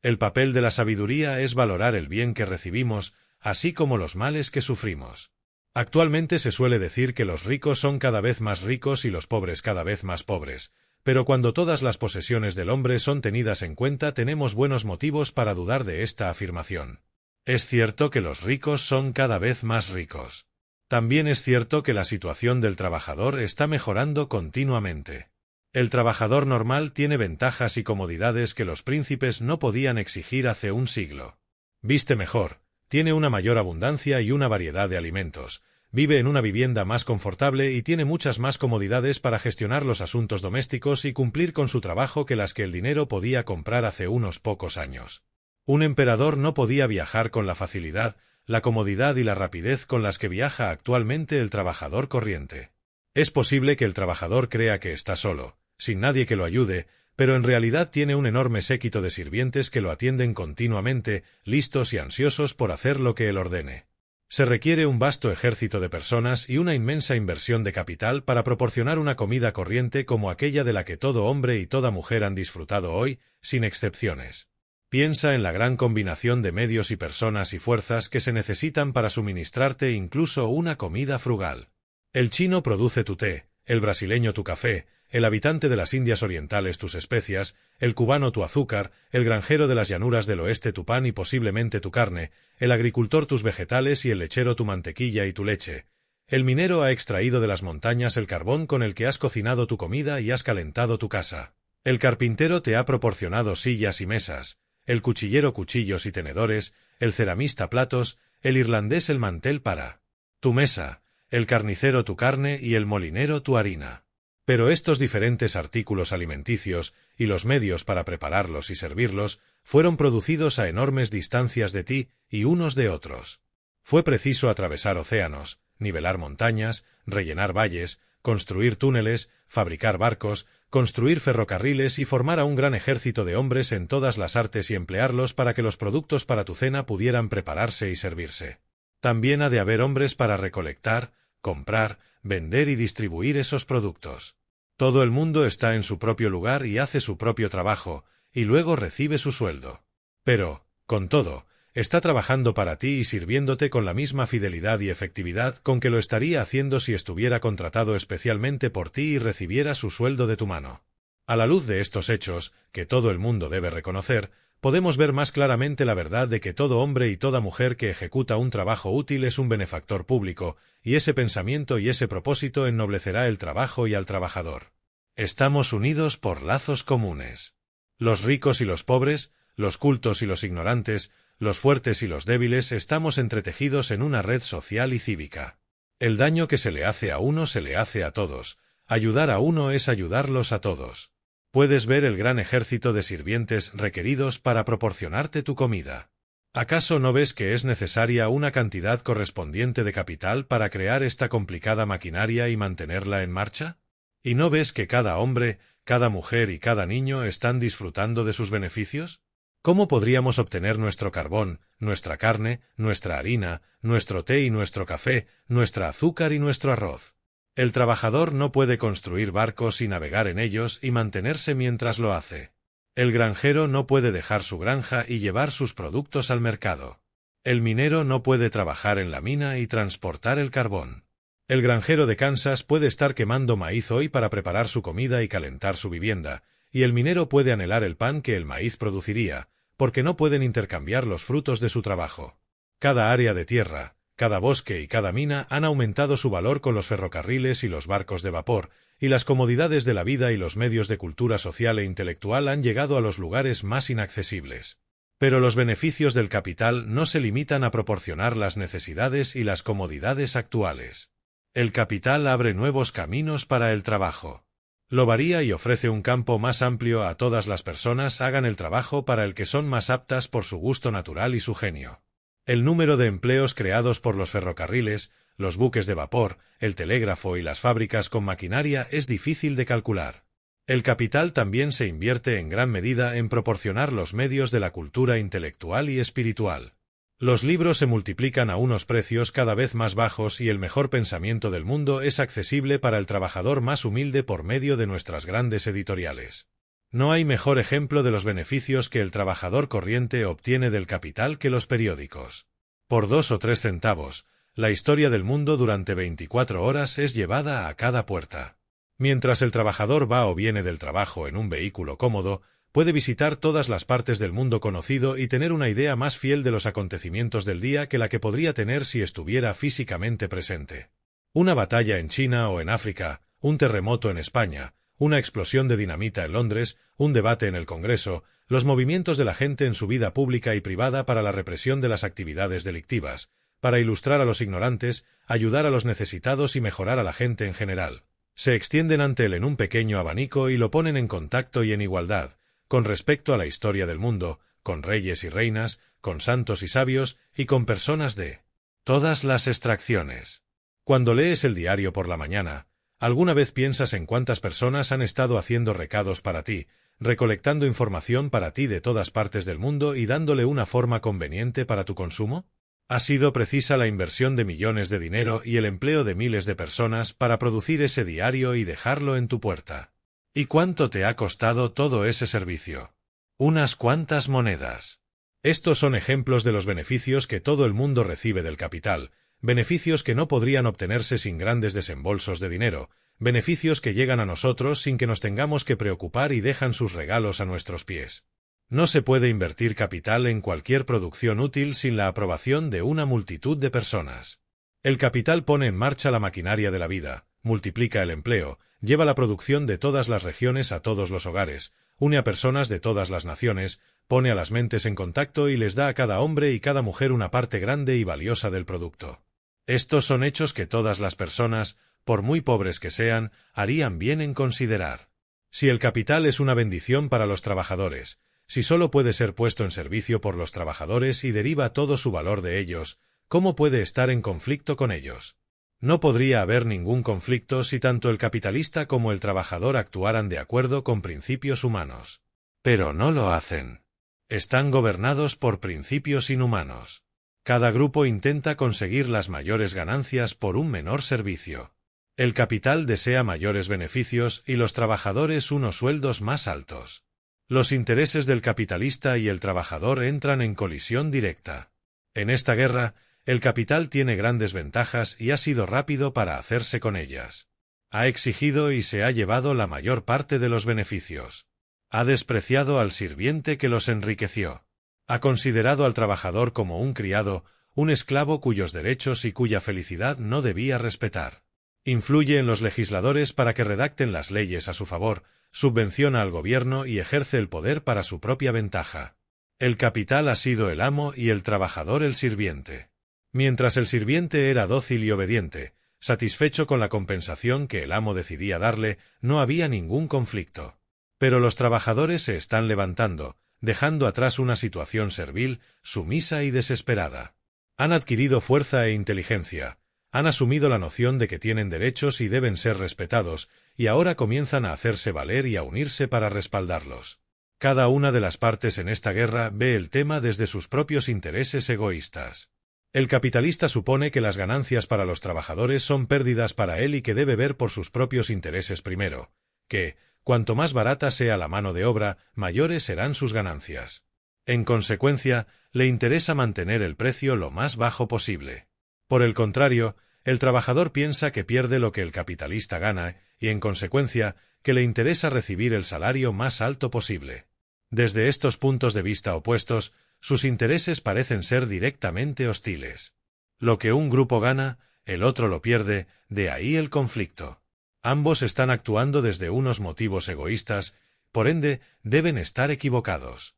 El papel de la sabiduría es valorar el bien que recibimos, así como los males que sufrimos. Actualmente se suele decir que los ricos son cada vez más ricos y los pobres cada vez más pobres, pero cuando todas las posesiones del hombre son tenidas en cuenta tenemos buenos motivos para dudar de esta afirmación. Es cierto que los ricos son cada vez más ricos. También es cierto que la situación del trabajador está mejorando continuamente. El trabajador normal tiene ventajas y comodidades que los príncipes no podían exigir hace un siglo. Viste mejor, tiene una mayor abundancia y una variedad de alimentos, vive en una vivienda más confortable y tiene muchas más comodidades para gestionar los asuntos domésticos y cumplir con su trabajo que las que el dinero podía comprar hace unos pocos años. Un emperador no podía viajar con la facilidad, la comodidad y la rapidez con las que viaja actualmente el trabajador corriente. Es posible que el trabajador crea que está solo, sin nadie que lo ayude, pero en realidad tiene un enorme séquito de sirvientes que lo atienden continuamente, listos y ansiosos por hacer lo que él ordene. Se requiere un vasto ejército de personas y una inmensa inversión de capital para proporcionar una comida corriente como aquella de la que todo hombre y toda mujer han disfrutado hoy, sin excepciones. Piensa en la gran combinación de medios y personas y fuerzas que se necesitan para suministrarte incluso una comida frugal. El chino produce tu té, el brasileño tu café, el habitante de las Indias Orientales tus especias, el cubano tu azúcar, el granjero de las llanuras del oeste tu pan y posiblemente tu carne, el agricultor tus vegetales y el lechero tu mantequilla y tu leche. El minero ha extraído de las montañas el carbón con el que has cocinado tu comida y has calentado tu casa. El carpintero te ha proporcionado sillas y mesas, el cuchillero cuchillos y tenedores, el ceramista platos, el irlandés el mantel para tu mesa, el carnicero tu carne y el molinero tu harina. Pero estos diferentes artículos alimenticios y los medios para prepararlos y servirlos fueron producidos a enormes distancias de ti y unos de otros. Fue preciso atravesar océanos, nivelar montañas, rellenar valles, construir túneles, fabricar barcos, construir ferrocarriles y formar a un gran ejército de hombres en todas las artes y emplearlos para que los productos para tu cena pudieran prepararse y servirse. También ha de haber hombres para recolectar, comprar, vender y distribuir esos productos. Todo el mundo está en su propio lugar y hace su propio trabajo, y luego recibe su sueldo. Pero, con todo, está trabajando para ti y sirviéndote con la misma fidelidad y efectividad con que lo estaría haciendo si estuviera contratado especialmente por ti y recibiera su sueldo de tu mano. A la luz de estos hechos, que todo el mundo debe reconocer, podemos ver más claramente la verdad de que todo hombre y toda mujer que ejecuta un trabajo útil es un benefactor público, y ese pensamiento y ese propósito ennoblecerá el trabajo y al trabajador. Estamos unidos por lazos comunes. Los ricos y los pobres, los cultos y los ignorantes, los fuertes y los débiles estamos entretejidos en una red social y cívica. El daño que se le hace a uno se le hace a todos. Ayudar a uno es ayudarlos a todos. Puedes ver el gran ejército de sirvientes requeridos para proporcionarte tu comida. ¿Acaso no ves que es necesaria una cantidad correspondiente de capital para crear esta complicada maquinaria y mantenerla en marcha? ¿Y no ves que cada hombre, cada mujer y cada niño están disfrutando de sus beneficios? ¿Cómo podríamos obtener nuestro carbón, nuestra carne, nuestra harina, nuestro té y nuestro café, nuestra azúcar y nuestro arroz? El trabajador no puede construir barcos y navegar en ellos y mantenerse mientras lo hace. El granjero no puede dejar su granja y llevar sus productos al mercado. El minero no puede trabajar en la mina y transportar el carbón. El granjero de Kansas puede estar quemando maíz hoy para preparar su comida y calentar su vivienda, y el minero puede anhelar el pan que el maíz produciría, porque no pueden intercambiar los frutos de su trabajo. Cada área de tierra, cada bosque y cada mina han aumentado su valor con los ferrocarriles y los barcos de vapor, y las comodidades de la vida y los medios de cultura social e intelectual han llegado a los lugares más inaccesibles. Pero los beneficios del capital no se limitan a proporcionar las necesidades y las comodidades actuales. El capital abre nuevos caminos para el trabajo. Lo varía y ofrece un campo más amplio a todas las personas hagan el trabajo para el que son más aptas por su gusto natural y su genio. El número de empleos creados por los ferrocarriles, los buques de vapor, el telégrafo y las fábricas con maquinaria es difícil de calcular. El capital también se invierte en gran medida en proporcionar los medios de la cultura intelectual y espiritual. Los libros se multiplican a unos precios cada vez más bajos y el mejor pensamiento del mundo es accesible para el trabajador más humilde por medio de nuestras grandes editoriales. No hay mejor ejemplo de los beneficios que el trabajador corriente obtiene del capital que los periódicos. Por 2 o 3 centavos, la historia del mundo durante 24 horas es llevada a cada puerta. Mientras el trabajador va o viene del trabajo en un vehículo cómodo, puede visitar todas las partes del mundo conocido y tener una idea más fiel de los acontecimientos del día que la que podría tener si estuviera físicamente presente. Una batalla en China o en África, un terremoto en España, una explosión de dinamita en Londres, un debate en el Congreso, los movimientos de la gente en su vida pública y privada para la represión de las actividades delictivas, para ilustrar a los ignorantes, ayudar a los necesitados y mejorar a la gente en general. Se extienden ante él en un pequeño abanico y lo ponen en contacto y en igualdad, con respecto a la historia del mundo, con reyes y reinas, con santos y sabios, y con personas de todas las extracciones. Cuando lees el diario por la mañana, ¿alguna vez piensas en cuántas personas han estado haciendo recados para ti, recolectando información para ti de todas partes del mundo y dándole una forma conveniente para tu consumo? ¿Ha sido precisa la inversión de millones de dinero y el empleo de miles de personas para producir ese diario y dejarlo en tu puerta? ¿Y cuánto te ha costado todo ese servicio? Unas cuantas monedas. Estos son ejemplos de los beneficios que todo el mundo recibe del capital, beneficios que no podrían obtenerse sin grandes desembolsos de dinero, beneficios que llegan a nosotros sin que nos tengamos que preocupar y dejan sus regalos a nuestros pies. No se puede invertir capital en cualquier producción útil sin la aprobación de una multitud de personas. El capital pone en marcha la maquinaria de la vida, multiplica el empleo, lleva la producción de todas las regiones a todos los hogares, une a personas de todas las naciones, pone a las mentes en contacto y les da a cada hombre y cada mujer una parte grande y valiosa del producto. Estos son hechos que todas las personas, por muy pobres que sean, harían bien en considerar. Si el capital es una bendición para los trabajadores, si solo puede ser puesto en servicio por los trabajadores y deriva todo su valor de ellos, ¿cómo puede estar en conflicto con ellos? No podría haber ningún conflicto si tanto el capitalista como el trabajador actuaran de acuerdo con principios humanos. Pero no lo hacen. Están gobernados por principios inhumanos. Cada grupo intenta conseguir las mayores ganancias por un menor servicio. El capital desea mayores beneficios y los trabajadores unos sueldos más altos. Los intereses del capitalista y el trabajador entran en colisión directa. En esta guerra, el capital tiene grandes ventajas y ha sido rápido para hacerse con ellas. Ha exigido y se ha llevado la mayor parte de los beneficios. Ha despreciado al sirviente que los enriqueció. Ha considerado al trabajador como un criado, un esclavo cuyos derechos y cuya felicidad no debía respetar. Influye en los legisladores para que redacten las leyes a su favor, subvenciona al gobierno y ejerce el poder para su propia ventaja. El capital ha sido el amo y el trabajador el sirviente. Mientras el sirviente era dócil y obediente, satisfecho con la compensación que el amo decidía darle, no había ningún conflicto. Pero los trabajadores se están levantando, dejando atrás una situación servil, sumisa y desesperada. Han adquirido fuerza e inteligencia, han asumido la noción de que tienen derechos y deben ser respetados, y ahora comienzan a hacerse valer y a unirse para respaldarlos. Cada una de las partes en esta guerra ve el tema desde sus propios intereses egoístas. El capitalista supone que las ganancias para los trabajadores son pérdidas para él y que debe ver por sus propios intereses primero, que, cuanto más barata sea la mano de obra, mayores serán sus ganancias. En consecuencia, le interesa mantener el precio lo más bajo posible. Por el contrario, el trabajador piensa que pierde lo que el capitalista gana y, en consecuencia, que le interesa recibir el salario más alto posible. Desde estos puntos de vista opuestos, sus intereses parecen ser directamente hostiles. Lo que un grupo gana, el otro lo pierde, de ahí el conflicto. Ambos están actuando desde unos motivos egoístas, por ende, deben estar equivocados.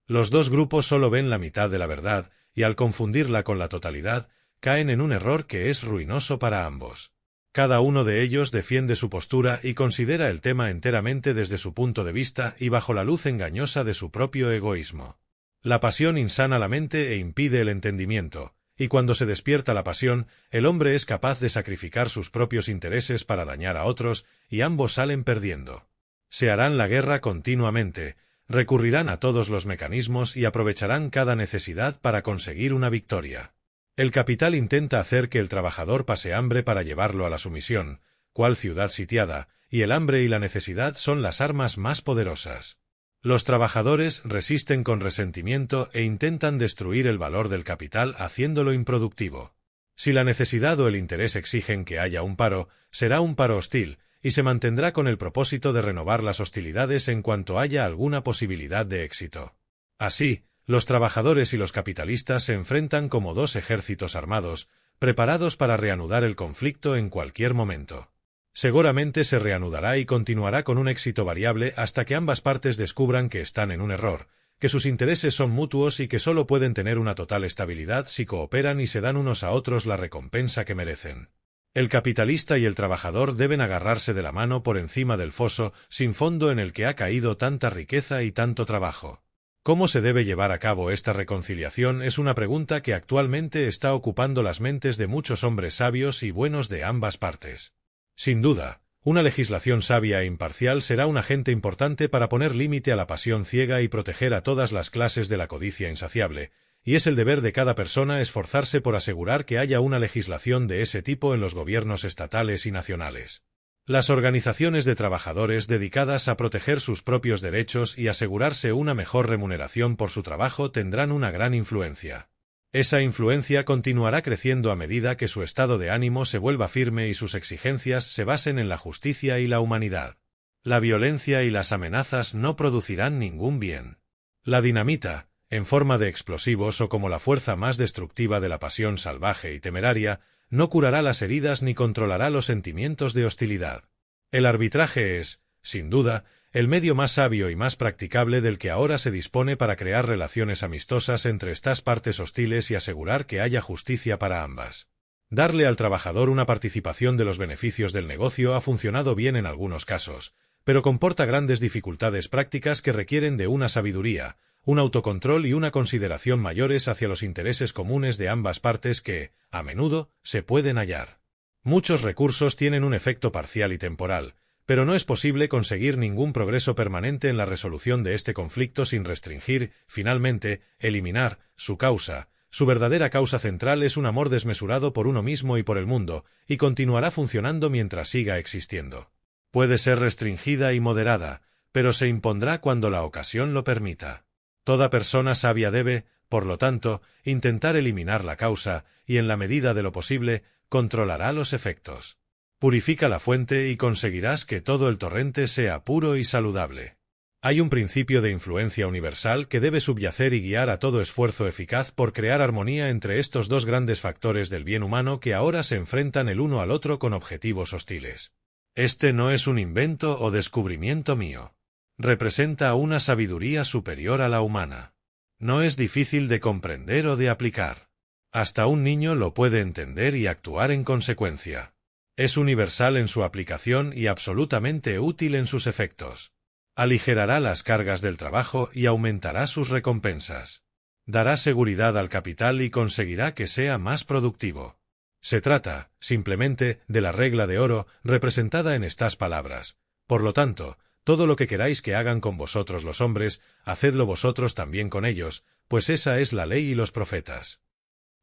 Los dos grupos solo ven la mitad de la verdad, y al confundirla con la totalidad, caen en un error que es ruinoso para ambos. Cada uno de ellos defiende su postura y considera el tema enteramente desde su punto de vista y bajo la luz engañosa de su propio egoísmo. La pasión insana la mente e impide el entendimiento, y cuando se despierta la pasión, el hombre es capaz de sacrificar sus propios intereses para dañar a otros, y ambos salen perdiendo. Se harán la guerra continuamente, recurrirán a todos los mecanismos y aprovecharán cada necesidad para conseguir una victoria. El capital intenta hacer que el trabajador pase hambre para llevarlo a la sumisión, cual ciudad sitiada, y el hambre y la necesidad son las armas más poderosas. Los trabajadores resisten con resentimiento e intentan destruir el valor del capital haciéndolo improductivo. Si la necesidad o el interés exigen que haya un paro, será un paro hostil, y se mantendrá con el propósito de renovar las hostilidades en cuanto haya alguna posibilidad de éxito. Así, los trabajadores y los capitalistas se enfrentan como dos ejércitos armados, preparados para reanudar el conflicto en cualquier momento. Seguramente se reanudará y continuará con un éxito variable hasta que ambas partes descubran que están en un error, que sus intereses son mutuos y que solo pueden tener una total estabilidad si cooperan y se dan unos a otros la recompensa que merecen. El capitalista y el trabajador deben agarrarse de la mano por encima del foso sin fondo en el que ha caído tanta riqueza y tanto trabajo. ¿Cómo se debe llevar a cabo esta reconciliación? Es una pregunta que actualmente está ocupando las mentes de muchos hombres sabios y buenos de ambas partes. Sin duda, Una legislación sabia e imparcial será un agente importante para poner límite a la pasión ciega y proteger a todas las clases de la codicia insaciable, y es el deber de cada persona esforzarse por asegurar que haya una legislación de ese tipo en los gobiernos estatales y nacionales. Las organizaciones de trabajadores dedicadas a proteger sus propios derechos y asegurarse una mejor remuneración por su trabajo tendrán una gran influencia. Esa influencia continuará creciendo a medida que su estado de ánimo se vuelva firme y sus exigencias se basen en la justicia y la humanidad. La violencia y las amenazas no producirán ningún bien. La dinamita, en forma de explosivos o como la fuerza más destructiva de la pasión salvaje y temeraria, no curará las heridas ni controlará los sentimientos de hostilidad. El arbitraje es, sin duda, el medio más sabio y más practicable del que ahora se dispone para crear relaciones amistosas entre estas partes hostiles y asegurar que haya justicia para ambas. Darle al trabajador una participación de los beneficios del negocio ha funcionado bien en algunos casos, pero comporta grandes dificultades prácticas que requieren de una sabiduría, un autocontrol y una consideración mayores hacia los intereses comunes de ambas partes que, a menudo, se pueden hallar. Muchos recursos tienen un efecto parcial y temporal, pero no es posible conseguir ningún progreso permanente en la resolución de este conflicto sin restringir, finalmente, eliminar, su causa. Su verdadera causa central es un amor desmesurado por uno mismo y por el mundo, y continuará funcionando mientras siga existiendo. Puede ser restringida y moderada, pero se impondrá cuando la ocasión lo permita. Toda persona sabia debe, por lo tanto, intentar eliminar la causa y, en la medida de lo posible, controlará los efectos. Purifica la fuente y conseguirás que todo el torrente sea puro y saludable. Hay un principio de influencia universal que debe subyacer y guiar a todo esfuerzo eficaz por crear armonía entre estos dos grandes factores del bien humano que ahora se enfrentan el uno al otro con objetivos hostiles. Este no es un invento o descubrimiento mío. Representa una sabiduría superior a la humana. No es difícil de comprender o de aplicar. Hasta un niño lo puede entender y actuar en consecuencia. Es universal en su aplicación y absolutamente útil en sus efectos. Aligerará las cargas del trabajo y aumentará sus recompensas. Dará seguridad al capital y conseguirá que sea más productivo. Se trata, simplemente, de la regla de oro representada en estas palabras. Por lo tanto, todo lo que queráis que hagan con vosotros los hombres, hacedlo vosotros también con ellos, pues esa es la ley y los profetas.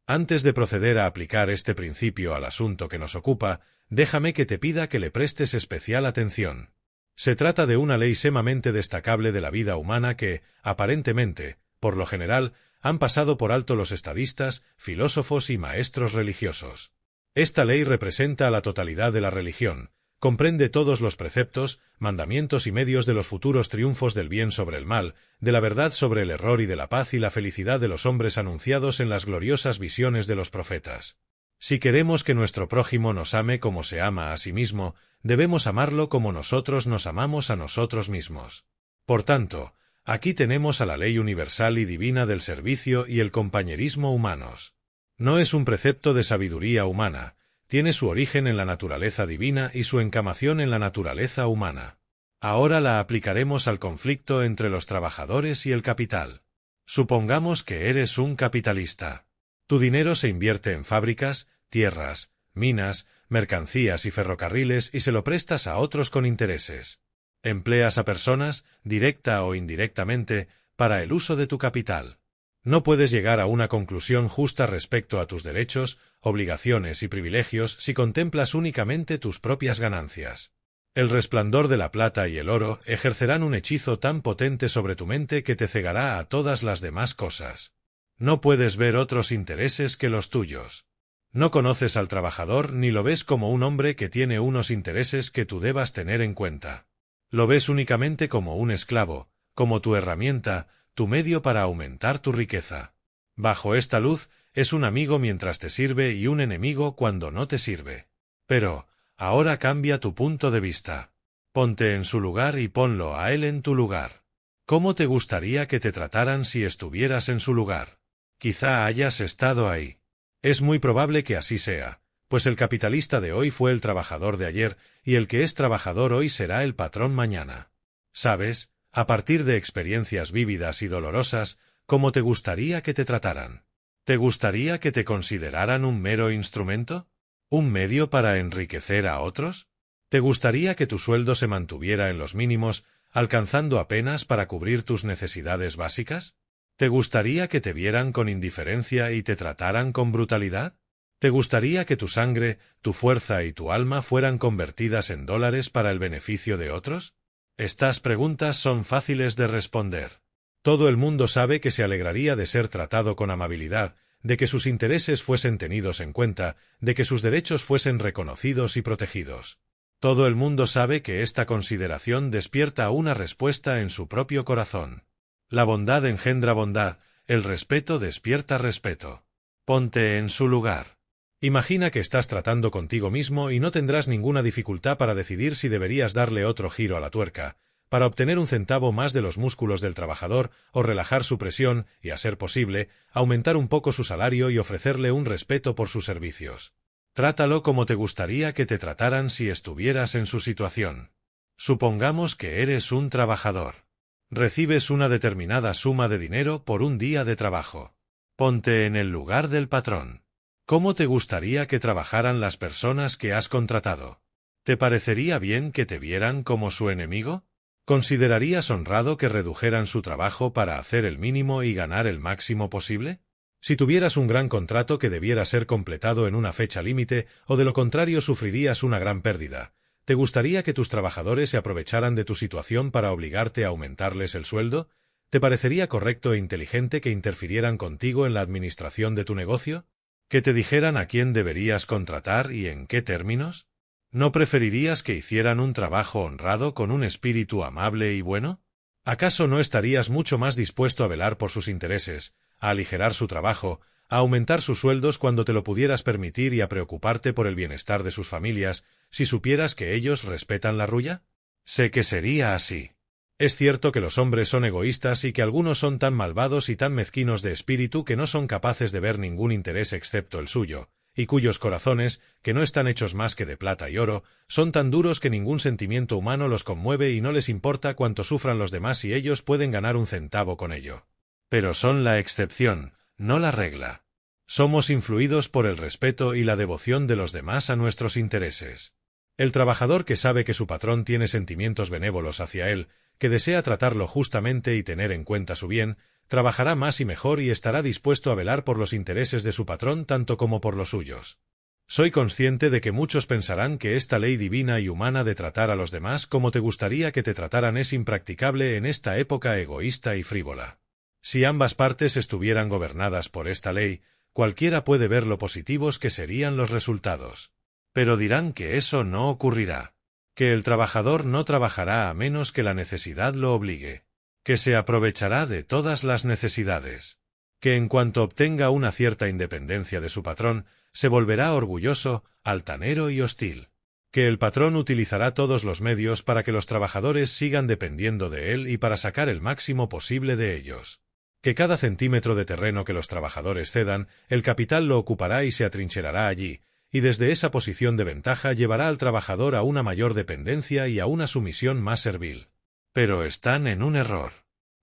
Antes de proceder a aplicar este principio al asunto que nos ocupa, déjame que te pida que le prestes especial atención. Se trata de una ley sumamente destacable de la vida humana que, aparentemente, por lo general, han pasado por alto los estadistas, filósofos y maestros religiosos. Esta ley representa a la totalidad de la religión, comprende todos los preceptos, mandamientos y medios de los futuros triunfos del bien sobre el mal, de la verdad sobre el error y de la paz y la felicidad de los hombres anunciados en las gloriosas visiones de los profetas. Si queremos que nuestro prójimo nos ame como se ama a sí mismo, debemos amarlo como nosotros nos amamos a nosotros mismos. Por tanto, aquí tenemos a la ley universal y divina del servicio y el compañerismo humanos. No es un precepto de sabiduría humana, tiene su origen en la naturaleza divina y su encamación en la naturaleza humana. Ahora la aplicaremos al conflicto entre los trabajadores y el capital. Supongamos que eres un capitalista. Tu dinero se invierte en fábricas, tierras, minas, mercancías y ferrocarriles y se lo prestas a otros con intereses. Empleas a personas, directa o indirectamente, para el uso de tu capital. No puedes llegar a una conclusión justa respecto a tus derechos, obligaciones y privilegios si contemplas únicamente tus propias ganancias. El resplandor de la plata y el oro ejercerán un hechizo tan potente sobre tu mente que te cegará a todas las demás cosas. No puedes ver otros intereses que los tuyos. No conoces al trabajador ni lo ves como un hombre que tiene unos intereses que tú debas tener en cuenta. Lo ves únicamente como un esclavo, como tu herramienta, tu medio para aumentar tu riqueza. Bajo esta luz, es un amigo mientras te sirve y un enemigo cuando no te sirve. Pero, ahora cambia tu punto de vista. Ponte en su lugar y ponlo a él en tu lugar. ¿Cómo te gustaría que te trataran si estuvieras en su lugar? Quizá hayas estado ahí. Es muy probable que así sea, pues el capitalista de hoy fue el trabajador de ayer y el que es trabajador hoy será el patrón mañana. ¿Sabes? A partir de experiencias vívidas y dolorosas, ¿cómo te gustaría que te trataran? ¿Te gustaría que te consideraran un mero instrumento? ¿Un medio para enriquecer a otros? ¿Te gustaría que tu sueldo se mantuviera en los mínimos, alcanzando apenas para cubrir tus necesidades básicas? ¿Te gustaría que te vieran con indiferencia y te trataran con brutalidad? ¿Te gustaría que tu sangre, tu fuerza y tu alma fueran convertidas en dólares para el beneficio de otros? Estas preguntas son fáciles de responder. Todo el mundo sabe que se alegraría de ser tratado con amabilidad, de que sus intereses fuesen tenidos en cuenta, de que sus derechos fuesen reconocidos y protegidos. Todo el mundo sabe que esta consideración despierta una respuesta en su propio corazón. La bondad engendra bondad, el respeto despierta respeto. Ponte en su lugar. Imagina que estás tratando contigo mismo y no tendrás ninguna dificultad para decidir si deberías darle otro giro a la tuerca, para obtener un centavo más de los músculos del trabajador o relajar su presión y, a ser posible, aumentar un poco su salario y ofrecerle un respeto por sus servicios. Trátalo como te gustaría que te trataran si estuvieras en su situación. Supongamos que eres un trabajador. Recibes una determinada suma de dinero por un día de trabajo. Ponte en el lugar del patrón. ¿Cómo te gustaría que trabajaran las personas que has contratado? ¿Te parecería bien que te vieran como su enemigo? ¿Considerarías honrado que redujeran su trabajo para hacer el mínimo y ganar el máximo posible? Si tuvieras un gran contrato que debiera ser completado en una fecha límite, o de lo contrario sufrirías una gran pérdida, ¿te gustaría que tus trabajadores se aprovecharan de tu situación para obligarte a aumentarles el sueldo? ¿Te parecería correcto e inteligente que interfirieran contigo en la administración de tu negocio? ¿Que te dijeran a quién deberías contratar y en qué términos? ¿No preferirías que hicieran un trabajo honrado con un espíritu amable y bueno? ¿Acaso no estarías mucho más dispuesto a velar por sus intereses, a aligerar su trabajo, a aumentar sus sueldos cuando te lo pudieras permitir y a preocuparte por el bienestar de sus familias, si supieras que ellos respetan la ruya? Sé que sería así. Es cierto que los hombres son egoístas y que algunos son tan malvados y tan mezquinos de espíritu que no son capaces de ver ningún interés excepto el suyo, y cuyos corazones, que no están hechos más que de plata y oro, son tan duros que ningún sentimiento humano los conmueve y no les importa cuánto sufran los demás si ellos pueden ganar un centavo con ello. Pero son la excepción, no la regla. Somos influidos por el respeto y la devoción de los demás a nuestros intereses. El trabajador que sabe que su patrón tiene sentimientos benévolos hacia él, que desea tratarlo justamente y tener en cuenta su bien, trabajará más y mejor y estará dispuesto a velar por los intereses de su patrón tanto como por los suyos. Soy consciente de que muchos pensarán que esta ley divina y humana de tratar a los demás como te gustaría que te trataran es impracticable en esta época egoísta y frívola. Si ambas partes estuvieran gobernadas por esta ley, cualquiera puede ver lo positivos que serían los resultados. Pero dirán que eso no ocurrirá. Que el trabajador no trabajará a menos que la necesidad lo obligue, que se aprovechará de todas las necesidades, que en cuanto obtenga una cierta independencia de su patrón, se volverá orgulloso, altanero y hostil, que el patrón utilizará todos los medios para que los trabajadores sigan dependiendo de él y para sacar el máximo posible de ellos, que cada centímetro de terreno que los trabajadores cedan, el capital lo ocupará y se atrincherará allí, y desde esa posición de ventaja llevará al trabajador a una mayor dependencia y a una sumisión más servil. Pero están en un error.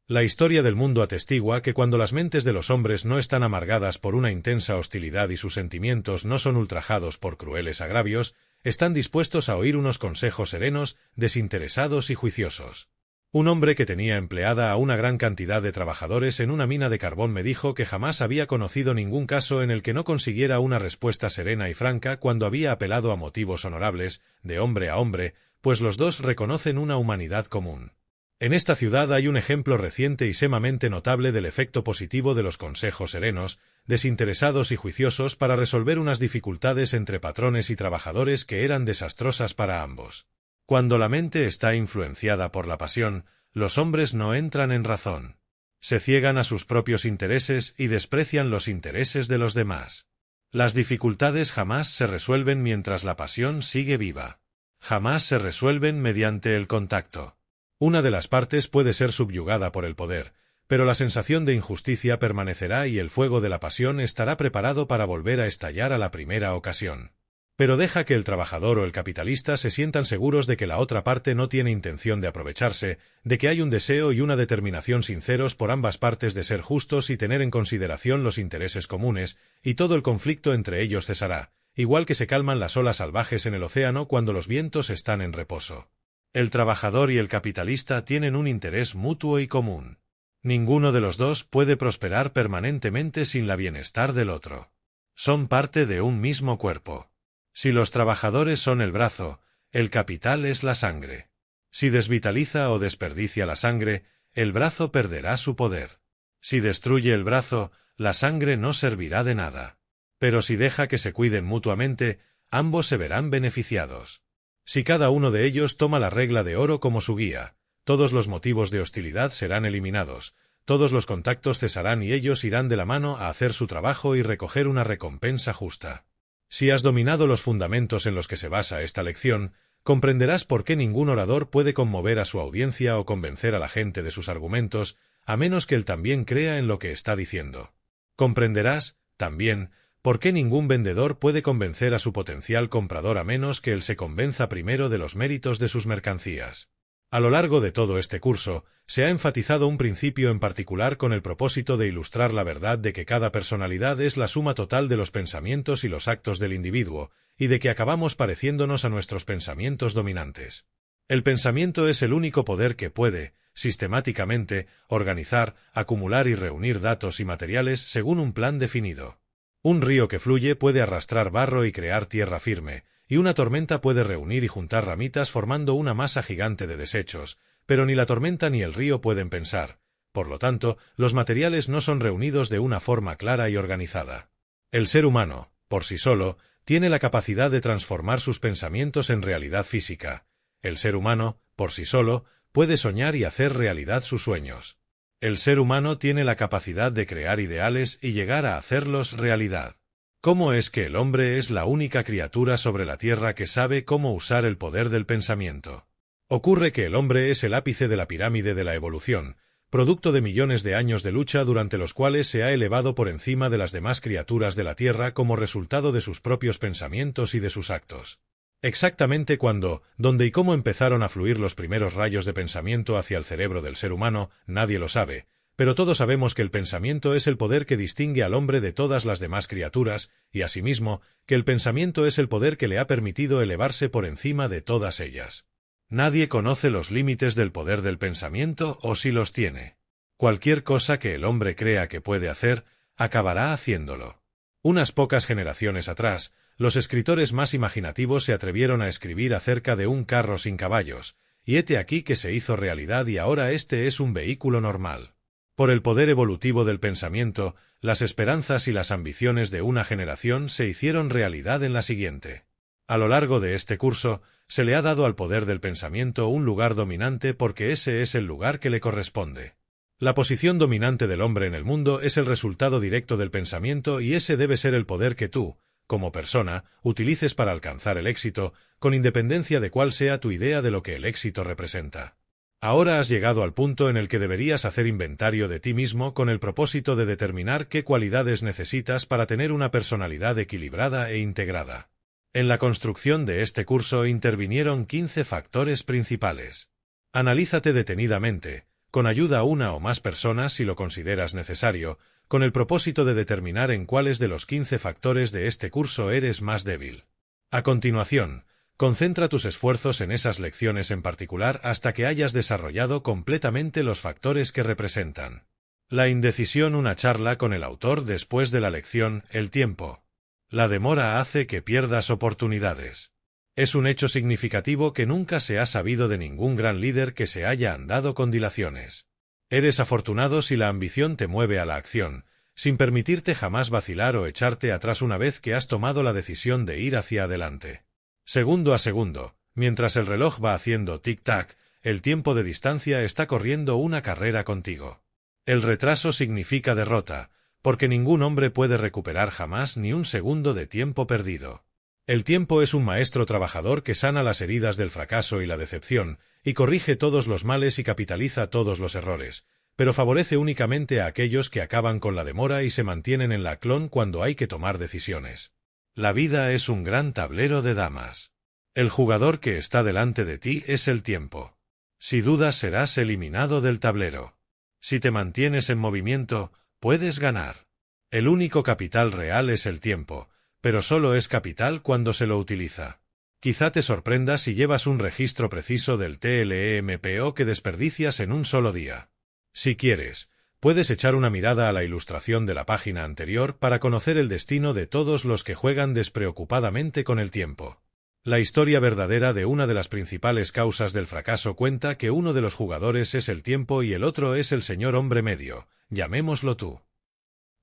La historia del mundo atestigua que cuando las mentes de los hombres no están amargadas por una intensa hostilidad y sus sentimientos no son ultrajados por crueles agravios, están dispuestos a oír unos consejos serenos, desinteresados y juiciosos. Un hombre que tenía empleada a una gran cantidad de trabajadores en una mina de carbón me dijo que jamás había conocido ningún caso en el que no consiguiera una respuesta serena y franca cuando había apelado a motivos honorables, de hombre a hombre, pues los dos reconocen una humanidad común. En esta ciudad hay un ejemplo reciente y sumamente notable del efecto positivo de los consejos serenos, desinteresados y juiciosos para resolver unas dificultades entre patrones y trabajadores que eran desastrosas para ambos. Cuando la mente está influenciada por la pasión, los hombres no entran en razón. Se ciegan a sus propios intereses y desprecian los intereses de los demás. Las dificultades jamás se resuelven mientras la pasión sigue viva. Jamás se resuelven mediante el contacto. Una de las partes puede ser subyugada por el poder, pero la sensación de injusticia permanecerá y el fuego de la pasión estará preparado para volver a estallar a la primera ocasión. Pero deja que el trabajador o el capitalista se sientan seguros de que la otra parte no tiene intención de aprovecharse, de que hay un deseo y una determinación sinceros por ambas partes de ser justos y tener en consideración los intereses comunes, y todo el conflicto entre ellos cesará, igual que se calman las olas salvajes en el océano cuando los vientos están en reposo. El trabajador y el capitalista tienen un interés mutuo y común. Ninguno de los dos puede prosperar permanentemente sin la bienestar del otro. Son parte de un mismo cuerpo. Si los trabajadores son el brazo, el capital es la sangre. Si desvitaliza o desperdicia la sangre, el brazo perderá su poder. Si destruye el brazo, la sangre no servirá de nada. Pero si deja que se cuiden mutuamente, ambos se verán beneficiados. Si cada uno de ellos toma la regla de oro como su guía, todos los motivos de hostilidad serán eliminados, todos los contactos cesarán y ellos irán de la mano a hacer su trabajo y recoger una recompensa justa. Si has dominado los fundamentos en los que se basa esta lección, comprenderás por qué ningún orador puede conmover a su audiencia o convencer a la gente de sus argumentos, a menos que él también crea en lo que está diciendo. Comprenderás, también, por qué ningún vendedor puede convencer a su potencial comprador a menos que él se convenza primero de los méritos de sus mercancías. A lo largo de todo este curso, se ha enfatizado un principio en particular con el propósito de ilustrar la verdad de que cada personalidad es la suma total de los pensamientos y los actos del individuo, y de que acabamos pareciéndonos a nuestros pensamientos dominantes. El pensamiento es el único poder que puede, sistemáticamente, organizar, acumular y reunir datos y materiales según un plan definido. Un río que fluye puede arrastrar barro y crear tierra firme, y una tormenta puede reunir y juntar ramitas formando una masa gigante de desechos, pero ni la tormenta ni el río pueden pensar. Por lo tanto, los materiales no son reunidos de una forma clara y organizada. El ser humano, por sí solo, tiene la capacidad de transformar sus pensamientos en realidad física. El ser humano, por sí solo, puede soñar y hacer realidad sus sueños. El ser humano tiene la capacidad de crear ideales y llegar a hacerlos realidad. ¿Cómo es que el hombre es la única criatura sobre la Tierra que sabe cómo usar el poder del pensamiento? Ocurre que el hombre es el ápice de la pirámide de la evolución, producto de millones de años de lucha durante los cuales se ha elevado por encima de las demás criaturas de la Tierra como resultado de sus propios pensamientos y de sus actos. Exactamente cuándo, dónde y cómo empezaron a fluir los primeros rayos de pensamiento hacia el cerebro del ser humano, nadie lo sabe, pero todos sabemos que el pensamiento es el poder que distingue al hombre de todas las demás criaturas, y asimismo, que el pensamiento es el poder que le ha permitido elevarse por encima de todas ellas. Nadie conoce los límites del poder del pensamiento o si los tiene. Cualquier cosa que el hombre crea que puede hacer, acabará haciéndolo. Unas pocas generaciones atrás, los escritores más imaginativos se atrevieron a escribir acerca de un carro sin caballos, y hete aquí que se hizo realidad y ahora este es un vehículo normal. Por el poder evolutivo del pensamiento, las esperanzas y las ambiciones de una generación se hicieron realidad en la siguiente. A lo largo de este curso, se le ha dado al poder del pensamiento un lugar dominante porque ese es el lugar que le corresponde. La posición dominante del hombre en el mundo es el resultado directo del pensamiento y ese debe ser el poder que tú, como persona, utilices para alcanzar el éxito, con independencia de cuál sea tu idea de lo que el éxito representa. Ahora has llegado al punto en el que deberías hacer inventario de ti mismo con el propósito de determinar qué cualidades necesitas para tener una personalidad equilibrada e integrada. En la construcción de este curso intervinieron 15 factores principales. Analízate detenidamente, con ayuda a una o más personas si lo consideras necesario, con el propósito de determinar en cuáles de los 15 factores de este curso eres más débil. A continuación, concentra tus esfuerzos en esas lecciones en particular hasta que hayas desarrollado completamente los factores que representan. La indecisión. Una charla con el autor después de la lección. El tiempo. La demora hace que pierdas oportunidades. Es un hecho significativo que nunca se ha sabido de ningún gran líder que se haya andado con dilaciones. Eres afortunado si la ambición te mueve a la acción, sin permitirte jamás vacilar o echarte atrás una vez que has tomado la decisión de ir hacia adelante. Segundo a segundo, mientras el reloj va haciendo tic-tac, el tiempo de distancia está corriendo una carrera contigo. El retraso significa derrota, porque ningún hombre puede recuperar jamás ni un segundo de tiempo perdido. El tiempo es un maestro trabajador que sana las heridas del fracaso y la decepción, y corrige todos los males y capitaliza todos los errores, pero favorece únicamente a aquellos que acaban con la demora y se mantienen en la clon cuando hay que tomar decisiones. La vida es un gran tablero de damas. El jugador que está delante de ti es el tiempo. Si dudas serás eliminado del tablero. Si te mantienes en movimiento, puedes ganar. El único capital real es el tiempo, pero solo es capital cuando se lo utiliza. Quizá te sorprenda si llevas un registro preciso del TLEMPO que desperdicias en un solo día. Si quieres, puedes echar una mirada a la ilustración de la página anterior para conocer el destino de todos los que juegan despreocupadamente con el tiempo. La historia verdadera de una de las principales causas del fracaso cuenta que uno de los jugadores es el tiempo y el otro es el señor hombre medio, llamémoslo tú.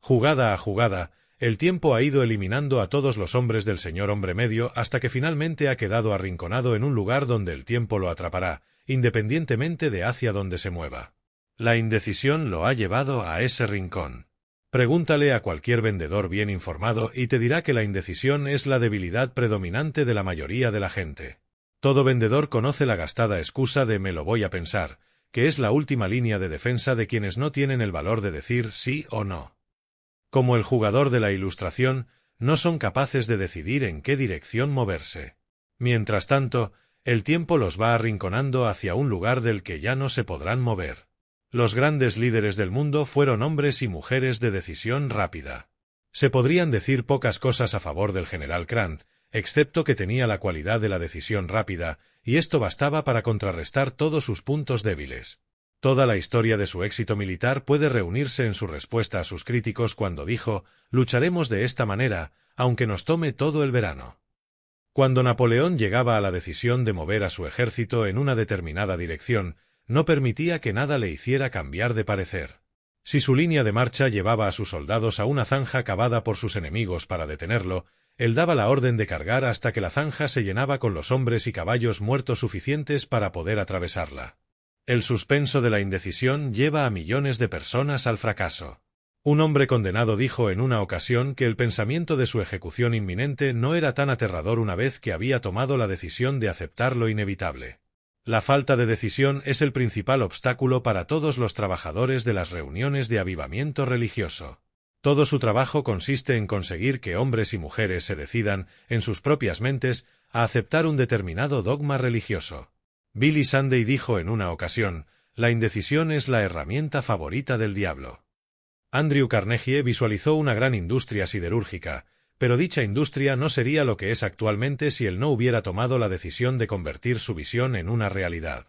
Jugada a jugada, el tiempo ha ido eliminando a todos los hombres del señor hombre medio hasta que finalmente ha quedado arrinconado en un lugar donde el tiempo lo atrapará, independientemente de hacia dónde se mueva. La indecisión lo ha llevado a ese rincón. Pregúntale a cualquier vendedor bien informado y te dirá que la indecisión es la debilidad predominante de la mayoría de la gente. Todo vendedor conoce la gastada excusa de «me lo voy a pensar», que es la última línea de defensa de quienes no tienen el valor de decir sí o no. Como el jugador de la ilustración, no son capaces de decidir en qué dirección moverse. Mientras tanto, el tiempo los va arrinconando hacia un lugar del que ya no se podrán mover. Los grandes líderes del mundo fueron hombres y mujeres de decisión rápida. Se podrían decir pocas cosas a favor del general Grant, excepto que tenía la cualidad de la decisión rápida, y esto bastaba para contrarrestar todos sus puntos débiles. Toda la historia de su éxito militar puede reunirse en su respuesta a sus críticos cuando dijo: «Lucharemos de esta manera, aunque nos tome todo el verano». Cuando Napoleón llegaba a la decisión de mover a su ejército en una determinada dirección, no permitía que nada le hiciera cambiar de parecer. Si su línea de marcha llevaba a sus soldados a una zanja cavada por sus enemigos para detenerlo, él daba la orden de cargar hasta que la zanja se llenaba con los hombres y caballos muertos suficientes para poder atravesarla. El suspenso de la indecisión lleva a millones de personas al fracaso. Un hombre condenado dijo en una ocasión que el pensamiento de su ejecución inminente no era tan aterrador una vez que había tomado la decisión de aceptar lo inevitable. La falta de decisión es el principal obstáculo para todos los trabajadores de las reuniones de avivamiento religioso. Todo su trabajo consiste en conseguir que hombres y mujeres se decidan, en sus propias mentes, a aceptar un determinado dogma religioso. Billy Sunday dijo en una ocasión: «La indecisión es la herramienta favorita del diablo». Andrew Carnegie visualizó una gran industria siderúrgica, pero dicha industria no sería lo que es actualmente si él no hubiera tomado la decisión de convertir su visión en una realidad.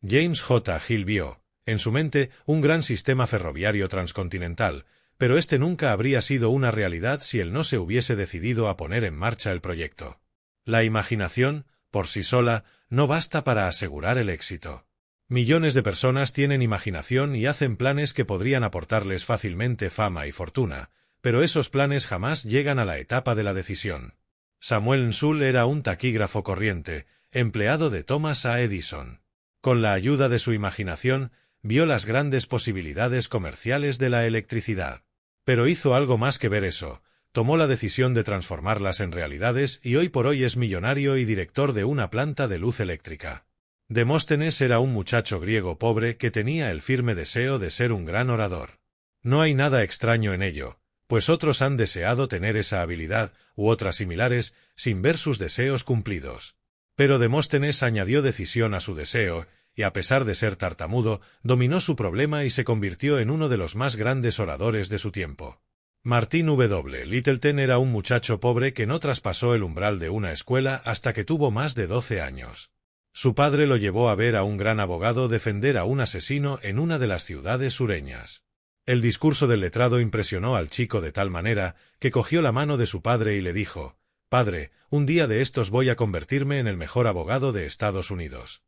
James J. Hill vio, en su mente, un gran sistema ferroviario transcontinental, pero este nunca habría sido una realidad si él no se hubiese decidido a poner en marcha el proyecto. La imaginación, por sí sola, no basta para asegurar el éxito. Millones de personas tienen imaginación y hacen planes que podrían aportarles fácilmente fama y fortuna, pero esos planes jamás llegan a la etapa de la decisión. Samuel Nsull era un taquígrafo corriente, empleado de Thomas A. Edison. Con la ayuda de su imaginación, vio las grandes posibilidades comerciales de la electricidad. Pero hizo algo más que ver eso. Tomó la decisión de transformarlas en realidades y hoy por hoy es millonario y director de una planta de luz eléctrica. Demóstenes era un muchacho griego pobre que tenía el firme deseo de ser un gran orador. No hay nada extraño en ello, pues otros han deseado tener esa habilidad, u otras similares, sin ver sus deseos cumplidos. Pero Demóstenes añadió decisión a su deseo, y a pesar de ser tartamudo, dominó su problema y se convirtió en uno de los más grandes oradores de su tiempo. Martin W. Littleton era un muchacho pobre que no traspasó el umbral de una escuela hasta que tuvo más de 12 años. Su padre lo llevó a ver a un gran abogado defender a un asesino en una de las ciudades sureñas. El discurso del letrado impresionó al chico de tal manera que cogió la mano de su padre y le dijo: «Padre, un día de estos voy a convertirme en el mejor abogado de Estados Unidos».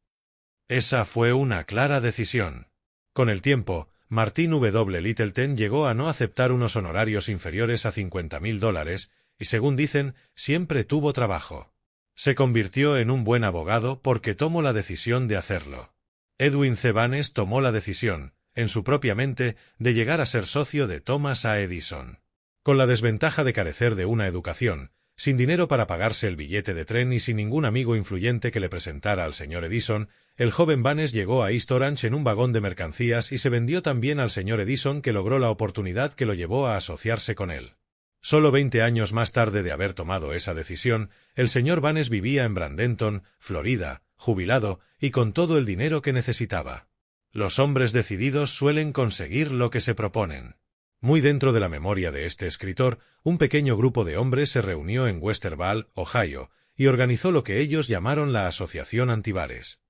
Esa fue una clara decisión. Con el tiempo, Martin W. Littleton llegó a no aceptar unos honorarios inferiores a $50,000 y, según dicen, siempre tuvo trabajo. Se convirtió en un buen abogado porque tomó la decisión de hacerlo. Edwin C. Banes tomó la decisión, en su propia mente, de llegar a ser socio de Thomas A. Edison. Con la desventaja de carecer de una educación, sin dinero para pagarse el billete de tren y sin ningún amigo influyente que le presentara al señor Edison, el joven Banes llegó a East Orange en un vagón de mercancías y se vendió tan bien al señor Edison que logró la oportunidad que lo llevó a asociarse con él. Solo 20 años más tarde de haber tomado esa decisión, el señor Banes vivía en Bradenton, Florida, jubilado y con todo el dinero que necesitaba. Los hombres decididos suelen conseguir lo que se proponen. Muy dentro de la memoria de este escritor, un pequeño grupo de hombres se reunió en Westerville, Ohio, y organizó lo que ellos llamaron la Asociación Antibares.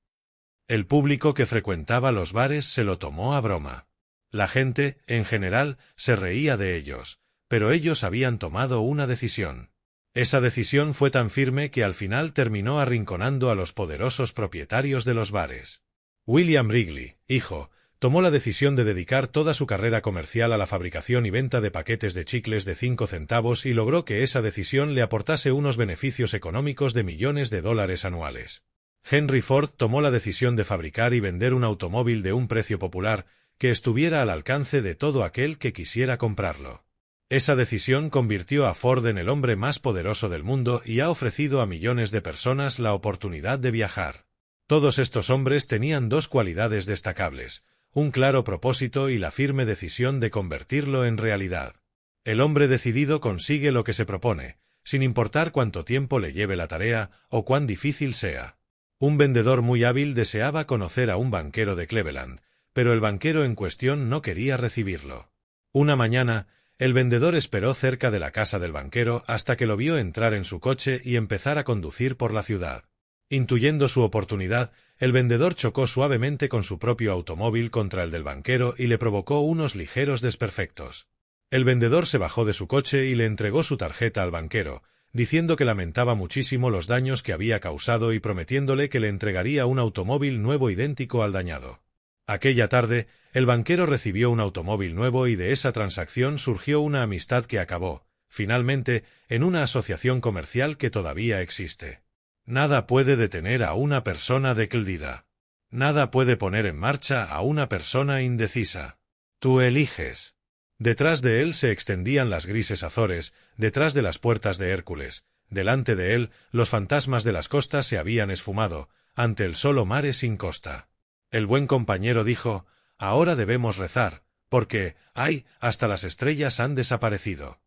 El público que frecuentaba los bares se lo tomó a broma. La gente, en general, se reía de ellos, pero ellos habían tomado una decisión. Esa decisión fue tan firme que al final terminó arrinconando a los poderosos propietarios de los bares. William Wrigley, hijo, tomó la decisión de dedicar toda su carrera comercial a la fabricación y venta de paquetes de chicles de 5 centavos y logró que esa decisión le aportase unos beneficios económicos de millones de dólares anuales. Henry Ford tomó la decisión de fabricar y vender un automóvil de un precio popular que estuviera al alcance de todo aquel que quisiera comprarlo. Esa decisión convirtió a Ford en el hombre más poderoso del mundo y ha ofrecido a millones de personas la oportunidad de viajar. Todos estos hombres tenían dos cualidades destacables: un claro propósito y la firme decisión de convertirlo en realidad. El hombre decidido consigue lo que se propone, sin importar cuánto tiempo le lleve la tarea o cuán difícil sea. Un vendedor muy hábil deseaba conocer a un banquero de Cleveland, pero el banquero en cuestión no quería recibirlo. Una mañana, el vendedor esperó cerca de la casa del banquero hasta que lo vio entrar en su coche y empezar a conducir por la ciudad. Intuyendo su oportunidad, el vendedor chocó suavemente con su propio automóvil contra el del banquero y le provocó unos ligeros desperfectos. El vendedor se bajó de su coche y le entregó su tarjeta al banquero, diciendo que lamentaba muchísimo los daños que había causado y prometiéndole que le entregaría un automóvil nuevo idéntico al dañado. Aquella tarde, el banquero recibió un automóvil nuevo y de esa transacción surgió una amistad que acabó, finalmente, en una asociación comercial que todavía existe. Nada puede detener a una persona decidida. Nada puede poner en marcha a una persona indecisa. Tú eliges. Detrás de él se extendían las grises Azores, detrás de las puertas de Hércules. Delante de él, los fantasmas de las costas se habían esfumado, ante el solo mare sin costa. El buen compañero dijo: ahora debemos rezar, porque, ¡ay!, hasta las estrellas han desaparecido.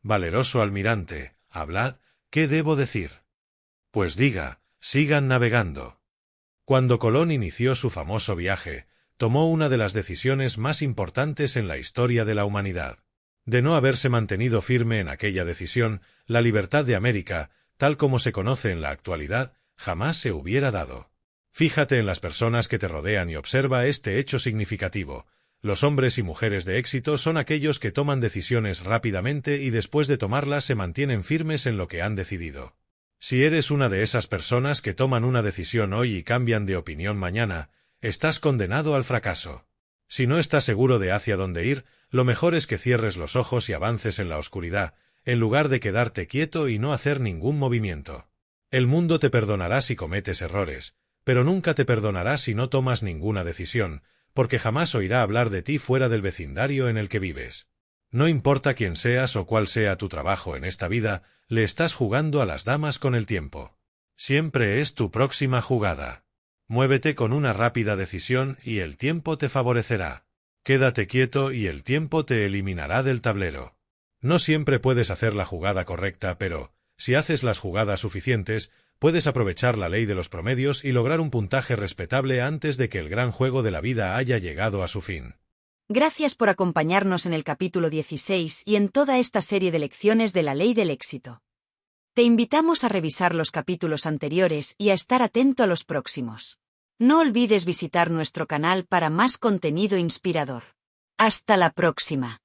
Valeroso almirante, hablad, ¿qué debo decir? Pues diga, sigan navegando. Cuando Colón inició su famoso viaje, tomó una de las decisiones más importantes en la historia de la humanidad. De no haberse mantenido firme en aquella decisión, la libertad de América, tal como se conoce en la actualidad, jamás se hubiera dado. Fíjate en las personas que te rodean y observa este hecho significativo. Los hombres y mujeres de éxito son aquellos que toman decisiones rápidamente y después de tomarlas se mantienen firmes en lo que han decidido. Si eres una de esas personas que toman una decisión hoy y cambian de opinión mañana, estás condenado al fracaso. Si no estás seguro de hacia dónde ir, lo mejor es que cierres los ojos y avances en la oscuridad, en lugar de quedarte quieto y no hacer ningún movimiento. El mundo te perdonará si cometes errores, pero nunca te perdonará si no tomas ninguna decisión, porque jamás oirá hablar de ti fuera del vecindario en el que vives. No importa quién seas o cuál sea tu trabajo en esta vida, le estás jugando a las damas con el tiempo. Siempre es tu próxima jugada. Muévete con una rápida decisión y el tiempo te favorecerá. Quédate quieto y el tiempo te eliminará del tablero. No siempre puedes hacer la jugada correcta, pero, si haces las jugadas suficientes, puedes aprovechar la ley de los promedios y lograr un puntaje respetable antes de que el gran juego de la vida haya llegado a su fin. Gracias por acompañarnos en el capítulo 16 y en toda esta serie de lecciones de la ley del éxito. Te invitamos a revisar los capítulos anteriores y a estar atento a los próximos. No olvides visitar nuestro canal para más contenido inspirador. Hasta la próxima.